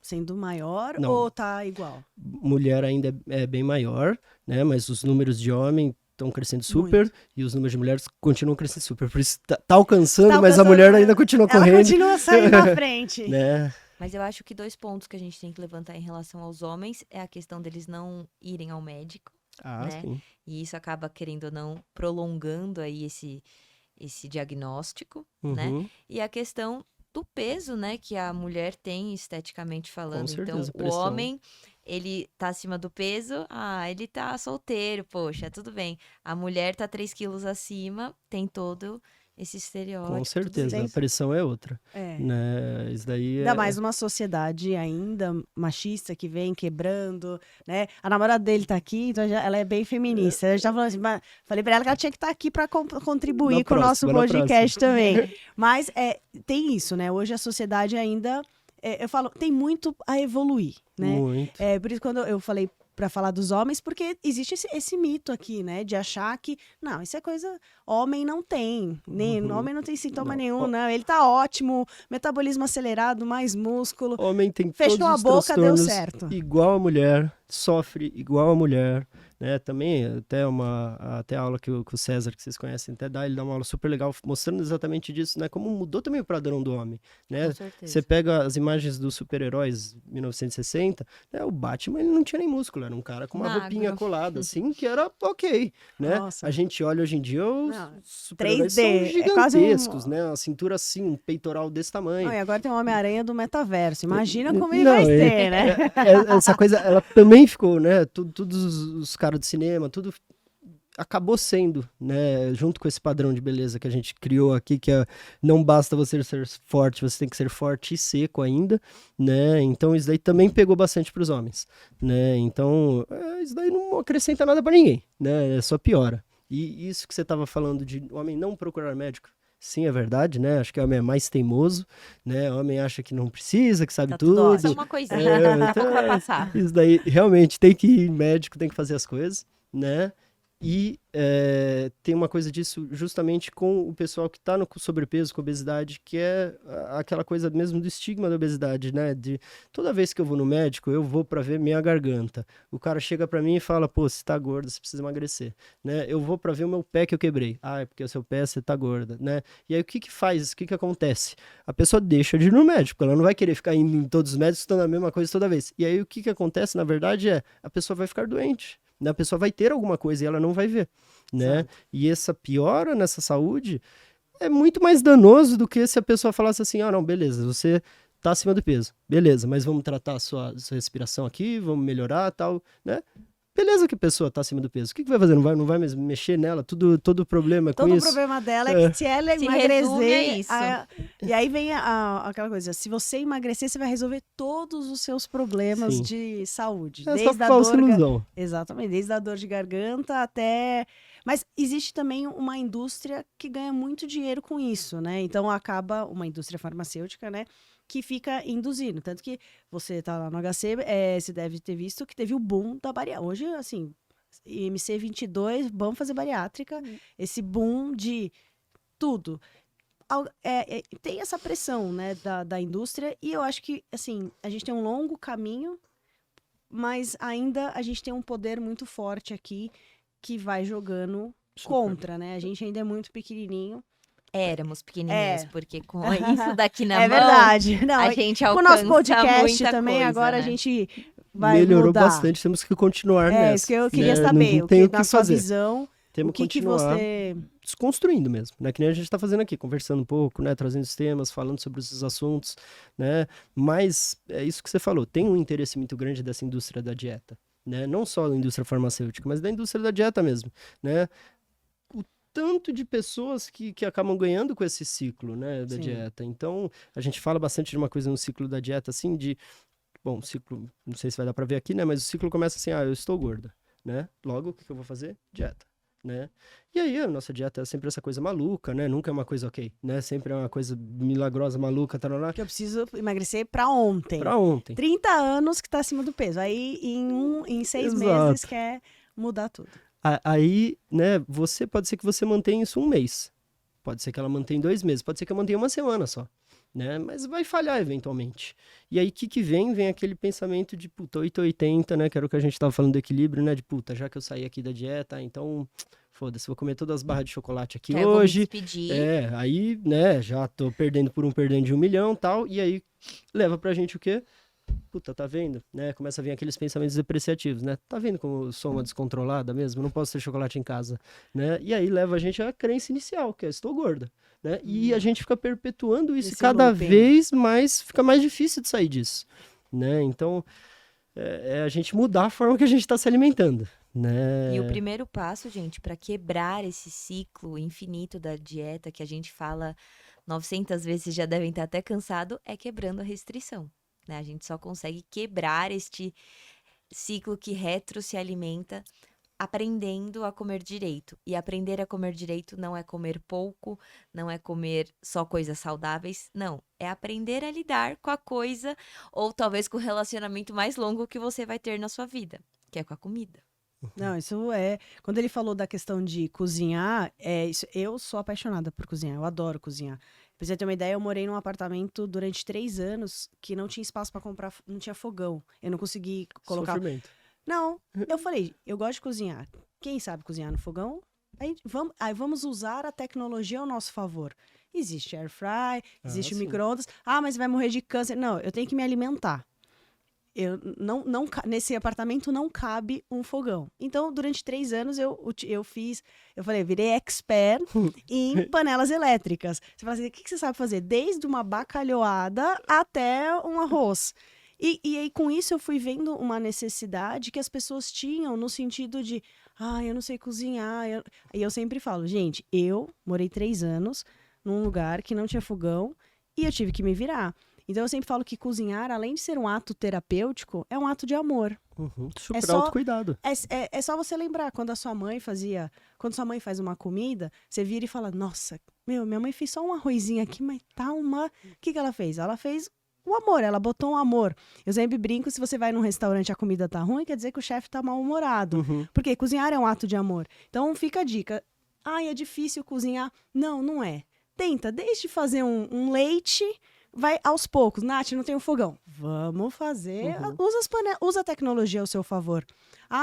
sendo maior Não. ou tá igual? Mulher ainda é bem maior, né? Mas os números de homem estão crescendo super e os números de mulheres continuam crescendo super. Por isso tá alcançando, mas a mulher ainda continua Ela correndo. continua saindo na frente. Né? Mas eu acho que 2 pontos que a gente tem que levantar em relação aos homens é a questão deles não irem ao médico, né? Sim. E isso acaba, querendo ou não, prolongando aí esse diagnóstico, né? E a questão do peso, né, que a mulher tem esteticamente falando. Com certeza, Então, o homem, ele tá acima do peso, ele tá solteiro, poxa, tudo bem. A mulher tá 3 quilos acima, tem todo esse estereótipo. Com certeza, tudo a pressão é outra. É. Né? Isso daí Ainda mais uma sociedade ainda machista que vem quebrando, né? A namorada dele tá aqui, então ela é bem feminista. Eu já falando assim, falei pra ela que ela tinha que estar aqui pra contribuir com o nosso podcast também. Mas tem isso, né? Hoje a sociedade ainda, eu falo, tem muito a evoluir, né? Muito. Por isso quando eu falei para falar dos homens, porque existe esse mito aqui, né, de achar que, não, isso é coisa, homem não tem, homem não tem sintoma nenhum, não, ele tá ótimo, metabolismo acelerado, mais músculo, homem tem fechou todos a os boca, deu transtornos certo. Igual a mulher, sofre igual a mulher, né, também até a aula que o César, que vocês conhecem, até dá, ele dá uma aula super legal, mostrando exatamente disso, né, como mudou também o padrão do homem, né, Com certeza. você pega as imagens dos super-heróis 1960, né, o Batman, ele não tinha nem músculo, era um cara com uma roupinha colada, assim, que era ok, né, Nossa. a gente olha hoje em dia, os super-heróis 3D, são gigantescos, né, uma cintura assim, um peitoral desse tamanho. Não, e agora tem o Homem-Aranha do metaverso, imagina como ele Não, vai ser, né? Essa coisa, ela também ficou, né, todos os caras de cinema, tudo acabou sendo, né, junto com esse padrão de beleza que a gente criou aqui, que não basta você ser forte, você tem que ser forte e seco ainda, né, então isso daí também pegou bastante para os homens, né, então isso daí não acrescenta nada para ninguém, né, só piora. E isso que você estava falando de o homem não procurar médico, sim, é verdade, né? Acho que o homem é mais teimoso, né? O homem acha que não precisa, que sabe Tá tudo. Só uma coisinha, daqui a pouco vai passar. Isso daí, realmente, tem que ir médico, tem que fazer as coisas, né? E tem uma coisa disso justamente com o pessoal que está no sobrepeso, com obesidade, que é aquela coisa mesmo do estigma da obesidade, né? De toda vez que eu vou no médico, eu vou para ver minha garganta. O cara chega para mim e fala, pô, você tá gorda, você precisa emagrecer, né? Eu vou para ver o meu pé que eu quebrei. Ah, é porque o seu pé, você tá gorda, né? E aí o que faz? O que acontece? A pessoa deixa de ir no médico, ela não vai querer ficar indo em todos os médicos, estando a mesma coisa toda vez. E aí o que acontece, na verdade, a pessoa vai ficar doente. A pessoa vai ter alguma coisa e ela não vai ver, né? Exato. E essa piora nessa saúde é muito mais danoso do que se a pessoa falasse assim, não, beleza, você tá acima do peso, beleza, mas vamos tratar a sua respiração aqui, vamos melhorar tal, né? Beleza que a pessoa tá acima do peso. O que vai fazer? Não vai mais mexer nela? Todo problema com isso? Todo problema dela é que se ela emagrecer... Isso. E aí vem aquela coisa, se você emagrecer, você vai resolver todos os seus problemas Sim. de saúde. Essa falsa ilusão. Exatamente, desde a dor de garganta até... Mas existe também uma indústria que ganha muito dinheiro com isso, né? Então acaba uma indústria farmacêutica, né? Que fica induzindo. Tanto que você tá lá no HC, você deve ter visto que teve o boom da bariátrica. Hoje, assim, IMC 22, vamos fazer bariátrica. Esse boom de tudo. Tem essa pressão, né, da indústria, e eu acho que, assim, a gente tem um longo caminho, mas ainda a gente tem um poder muito forte aqui que vai jogando contra, né? A gente ainda é muito pequenininho. Éramos pequenininhos, porque com isso daqui na mão, verdade. Não, a gente com o alcança nosso podcast muita também, coisa, agora né? a gente vai Melhorou mudar. bastante, temos que continuar nessa. Isso que eu queria né? saber, Não tem o que na sua fazer. visão, Temos o que continuar você... desconstruindo mesmo, né? Que nem a gente está fazendo aqui, conversando um pouco, né? Trazendo os temas, falando sobre esses assuntos, né? Mas é isso que você falou, tem um interesse muito grande dessa indústria da dieta, né? Não só da indústria farmacêutica, mas da indústria da dieta mesmo, né? O tanto de pessoas que acabam ganhando com esse ciclo, né? Da Sim. dieta. Então, a gente fala bastante de uma coisa no ciclo da dieta, assim, bom, o ciclo, não sei se vai dar para ver aqui, né? Mas o ciclo começa assim, eu estou gorda, né? Logo, o que eu vou fazer? Dieta. Né? E aí a nossa dieta é sempre essa coisa maluca, né? Nunca é uma coisa ok, né? Sempre é uma coisa milagrosa, maluca, tarará. Que eu preciso emagrecer pra ontem. Pra ontem. 30 anos que tá acima do peso. Aí, em 6 Exato. meses, quer mudar tudo. Aí, né, pode ser que você mantenha isso um mês. Pode ser que ela mantenha 2 meses. Pode ser que eu mantenha uma semana só. Né? Mas vai falhar eventualmente. E aí, o que vem? Vem aquele pensamento de, puta, 880, né? Que era o que a gente tava falando do equilíbrio, né? De, puta, já que eu saí aqui da dieta, então, foda-se, vou comer todas as barras de chocolate aqui hoje. Eu vou me despedir. Aí, né, já tô perdendo por perdendo de 1 milhão e tal. E aí, leva pra gente o quê? Puta, tá vendo? Né? Começa a vir aqueles pensamentos depreciativos, né? Tá vendo como eu sou uma descontrolada mesmo? Não posso ter chocolate em casa, né? E aí leva a gente à crença inicial, que é estou gorda, né? E a gente fica perpetuando isso, Esse cada looping. vez mais, fica mais difícil de sair disso, né? Então, é a gente mudar a forma que a gente está se alimentando, né? E o primeiro passo, gente, para quebrar esse ciclo infinito da dieta que a gente fala 900 vezes, vocês já devem estar até cansado, é quebrando a restrição. Né? A gente só consegue quebrar este ciclo que retro se alimenta aprendendo a comer direito. E aprender a comer direito não é comer pouco, não é comer só coisas saudáveis, não. É aprender a lidar com a coisa ou talvez com o relacionamento mais longo que você vai ter na sua vida, que é com a comida. Não, isso é... Quando ele falou da questão de cozinhar, eu sou apaixonada por cozinhar, eu adoro cozinhar. Pra você ter uma ideia, eu morei num apartamento durante 3 anos que não tinha espaço pra comprar, não tinha fogão. Eu não consegui colocar... Sofrimento. Não, eu falei, eu gosto de cozinhar. Quem sabe cozinhar no fogão? Aí vamos usar a tecnologia ao nosso favor. Existe air fry, existe sim. micro-ondas. Mas vai morrer de câncer. Não, eu tenho que me alimentar. Nesse apartamento não cabe um fogão. Então, durante 3 anos, eu virei expert em panelas elétricas. Você fala assim, o que você sabe fazer? Desde uma bacalhoada até um arroz. E aí, com isso, eu fui vendo uma necessidade que as pessoas tinham no sentido de, eu não sei cozinhar. E eu sempre falo, gente, eu morei 3 anos num lugar que não tinha fogão e eu tive que me virar. Então, eu sempre falo que cozinhar, além de ser um ato terapêutico, é um ato de amor. Super autocuidado. É só você lembrar, quando sua mãe faz uma comida, você vira e fala, nossa, minha mãe fez só um arrozinho aqui, mas tá uma... O que ela fez? Ela fez o amor, ela botou um amor. Eu sempre brinco, se você vai num restaurante e a comida tá ruim, quer dizer que o chefe tá mal-humorado. Porque cozinhar é um ato de amor. Então, fica a dica. É difícil cozinhar. Não, não é. Tenta, deixe de fazer um leite... Vai aos poucos. Nath, não tem um fogão. Vamos fazer. Usa a tecnologia ao seu favor.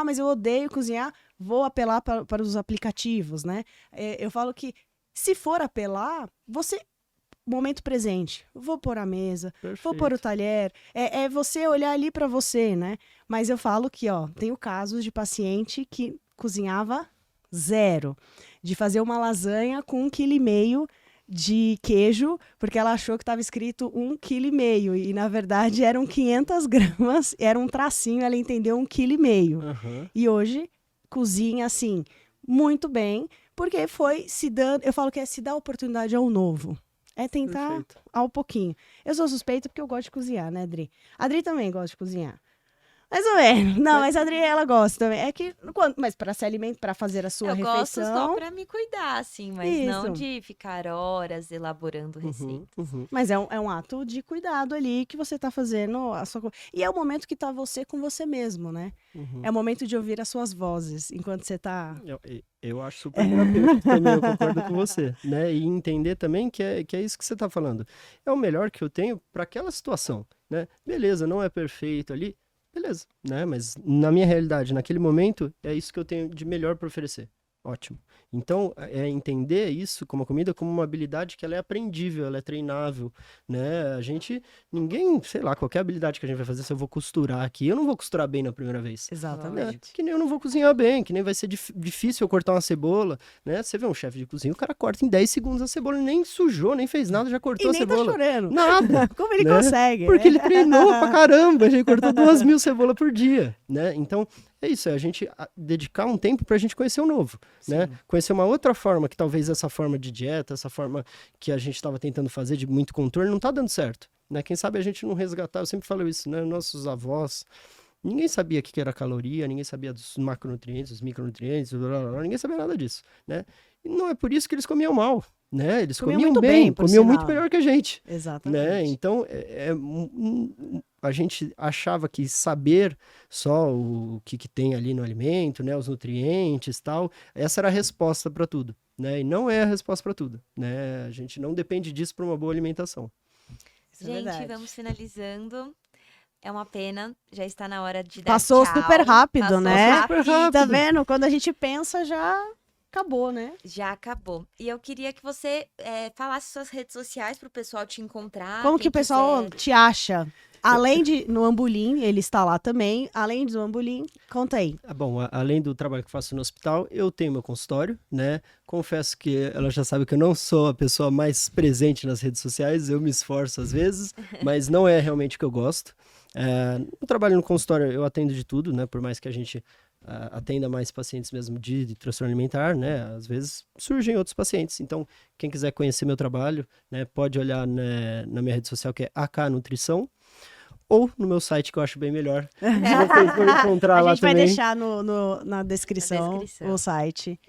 Mas eu odeio cozinhar. Vou apelar para os aplicativos, né? Eu falo que, se for apelar, momento presente. Vou pôr a mesa, vou pôr o talher. É você olhar ali para você, né? Mas eu falo que, tenho casos de paciente que cozinhava 0. De fazer uma lasanha com 1,5 kg de queijo, porque ela achou que estava escrito 1,5 kg e na verdade eram 500 gramas, era um tracinho, ela entendeu 1,5 kg. E hoje cozinha assim, muito bem, porque foi se dando, eu falo que é se dar oportunidade ao novo. É tentar ao pouquinho. Eu sou suspeita porque eu gosto de cozinhar, né, Adri? A Adri também gosta de cozinhar. Mais ou menos. Não, mas a Adri, ela gosta também. É que, mas para se alimentar, para fazer a sua Eu gosto refeição... só pra me cuidar, assim, mas Isso. não de ficar horas elaborando receitas. Mas é um ato de cuidado ali que você tá fazendo a sua... E é o momento que tá você com você mesmo, né? É o momento de ouvir as suas vozes, enquanto você tá... Eu acho super terapêutico também, eu concordo com você, né? E entender também que é isso que você tá falando. É o melhor que eu tenho para aquela situação, né? Beleza, não é perfeito ali, beleza, né? Mas na minha realidade, naquele momento, é isso que eu tenho de melhor para oferecer. Ótimo. Então, é entender isso como a comida como uma habilidade que ela é aprendível, ela é treinável, né? Ninguém, sei lá, qualquer habilidade que a gente vai fazer, se eu vou costurar aqui, eu não vou costurar bem na primeira vez. Exatamente. Que nem eu não vou cozinhar bem, que nem vai ser difícil eu cortar uma cebola, né? Você vê um chefe de cozinha, o cara corta em 10 segundos a cebola, nem sujou, nem fez nada, já cortou E a nem tá cebola. chorando. Nada. Como ele né? consegue? Porque né? ele treinou pra caramba, ele cortou 2.000 cebolas por dia, né? Então, é isso, é a gente dedicar um tempo pra gente conhecer o novo, né? Conhecer uma outra forma, que talvez essa forma de dieta, essa forma que a gente estava tentando fazer de muito contorno, não tá dando certo, né? Quem sabe a gente não resgatar, eu sempre falo isso, né? Nossos avós, ninguém sabia o que era caloria, ninguém sabia dos macronutrientes, dos micronutrientes, blá, blá, blá, ninguém sabia nada disso, né? E não é por isso que eles comiam mal, né? Eles comiam muito bem, por comiam sinal. muito melhor que a gente, Exatamente. né? Então, a gente achava que saber só o que tem ali no alimento, né? Os nutrientes e tal, essa era a resposta para tudo, né? E não é a resposta para tudo, né? A gente não depende disso para uma boa alimentação. Isso é Gente, verdade. vamos finalizando. É uma pena, já está na hora de dar Passou tchau. super rápido, Passou né? rápido. Super rápido. Tá vendo? Quando a gente pensa, já acabou, né? Já acabou. E eu queria que você falasse suas redes sociais para o pessoal te encontrar. Como que quem o pessoal quiser. te acha? Além de no Ambulim, ele está lá também. Além do Ambulim, conta aí. Bom, além do trabalho que faço no hospital, eu tenho meu consultório, né? Confesso que ela já sabe que eu não sou a pessoa mais presente nas redes sociais, eu me esforço às vezes, mas não é realmente o que eu gosto. No trabalho no consultório eu atendo de tudo, né? Por mais que a gente atenda mais pacientes mesmo de transtorno alimentar, né? Às vezes surgem outros pacientes. Então, quem quiser conhecer meu trabalho, né? Pode olhar, né, na minha rede social, que é AK Nutrição, ou no meu site, que eu acho bem melhor. Se vocês vão encontrar A lá gente vai também. deixar na descrição o site.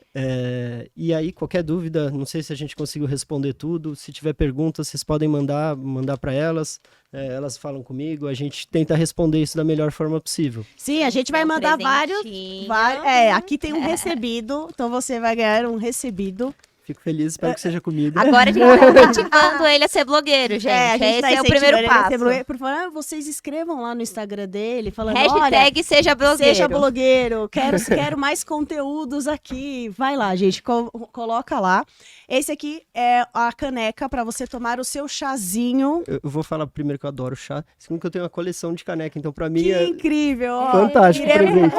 E aí, qualquer dúvida, não sei se a gente conseguiu responder tudo. Se tiver perguntas, vocês podem mandar para elas. Elas falam comigo, a gente tenta responder isso da melhor forma possível. Sim, a gente vai Tem um mandar vários. presentinho. Aqui tem um recebido, então você vai ganhar um recebido. Fico feliz, espero que seja comida. Agora a gente tá incentivando ele a ser blogueiro, gente. a gente tá Esse é o incentivando primeiro ele a ser passo. blogueiro. Por favor, vocês escrevam lá no Instagram dele, falando, olha, Hashtag seja blogueiro. seja blogueiro, quero mais conteúdos aqui. Vai lá, gente, coloca lá. Esse aqui é a caneca para você tomar o seu chazinho. Eu vou falar primeiro que eu adoro chá. Segundo que eu tenho uma coleção de caneca, então pra mim Que é incrível! ó. fantástico presente.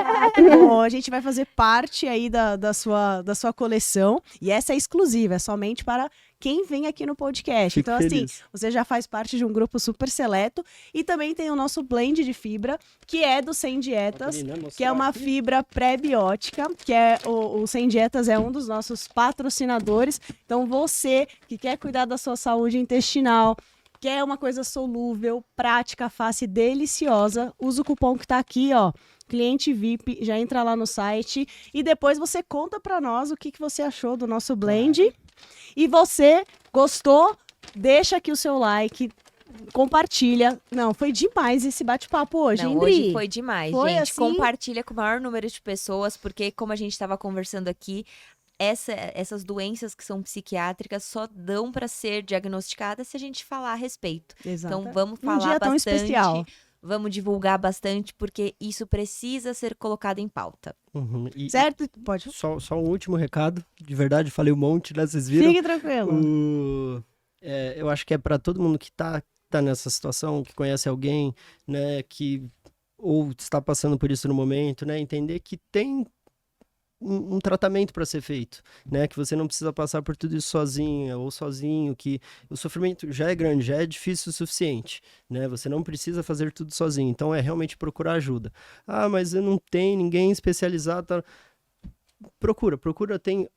Bom, a gente vai fazer parte aí da sua coleção. E essa é exclusiva, é somente para quem vem aqui no podcast. Fico Então, assim, feliz. você já faz parte de um grupo super seleto. E também tem o nosso blend de fibra, que é do Sem Dietas, que é uma fibra pré-biótica, que é o Sem Dietas é um dos nossos patrocinadores. Então, você que quer cuidar da sua saúde intestinal, quer uma coisa solúvel, prática, fácil e deliciosa, usa o cupom que tá aqui, ó. Cliente VIP, já entra lá no site e depois você conta pra nós o que você achou do nosso blend. E você gostou? Deixa aqui o seu like, compartilha. Não, foi demais esse bate-papo hoje, Não, hein, Dri? hoje foi demais, Foi gente. assim? Compartilha com o maior número de pessoas, porque como a gente estava conversando aqui, essas doenças que são psiquiátricas só dão para ser diagnosticadas se a gente falar a respeito. Exato. Então vamos Um falar dia tão bastante, especial. vamos divulgar bastante, porque isso precisa ser colocado em pauta. Uhum. E Certo? Pode. só um último recado, de verdade, falei um monte, né? Vocês viram? Fique tranquilo. Eu acho que é para todo mundo que tá nessa situação, que conhece alguém, né, que ou está passando por isso no momento, né, entender que tem um tratamento para ser feito, né, que você não precisa passar por tudo isso sozinha ou sozinho, que o sofrimento já é grande, já é difícil o suficiente, né, você não precisa fazer tudo sozinho, então é realmente procurar ajuda. Ah, mas eu não tenho ninguém especializado, tá? Procura, tem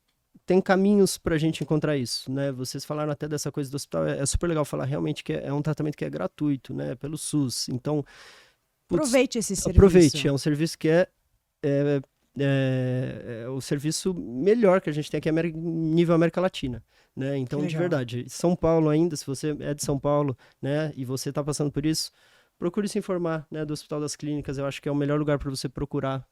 caminhos pra gente encontrar isso, né? Vocês falaram até dessa coisa do hospital, é super legal falar realmente que é um tratamento que é gratuito, né? Pelo SUS. Então, Aproveite esse serviço. Aproveite, é um serviço que é o serviço melhor que a gente tem aqui nível América Latina, né? Então, de verdade, São Paulo ainda, se você é de São Paulo, né, e você está passando por isso, procure se informar, né, do Hospital das Clínicas. Eu acho que é o melhor lugar para você procurar,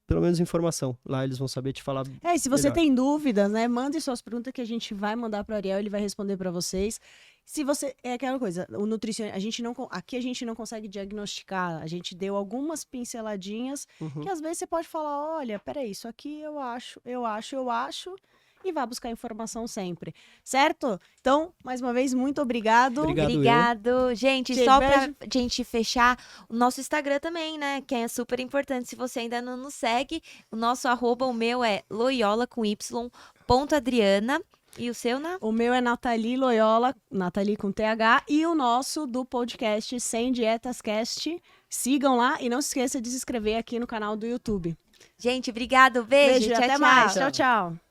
pelo menos informação. Lá eles vão saber te falar. E se você melhor. tem dúvidas, né, mande suas perguntas que a gente vai mandar para o Ariel, ele vai responder para vocês. Se você é aquela coisa, o nutricionista, aqui a gente não consegue diagnosticar, a gente deu algumas pinceladinhas que às vezes você pode falar, olha, peraí, isso aqui eu acho, e vá buscar informação sempre, certo? Então, mais uma vez, muito obrigado. Obrigado. Gente, só pra gente fechar, o nosso Instagram também, né? Que é super importante. Se você ainda não nos segue, o nosso @, o meu é Loyola com y.adriana. E o seu, né? O meu é Nathalie Loyola, Nathalie com TH, e o nosso do podcast Sem Dietas Cast. Sigam lá e não se esqueça de se inscrever aqui no canal do YouTube. Gente, obrigado. Beijo. Tchau, até tchau. mais. Tchau, tchau.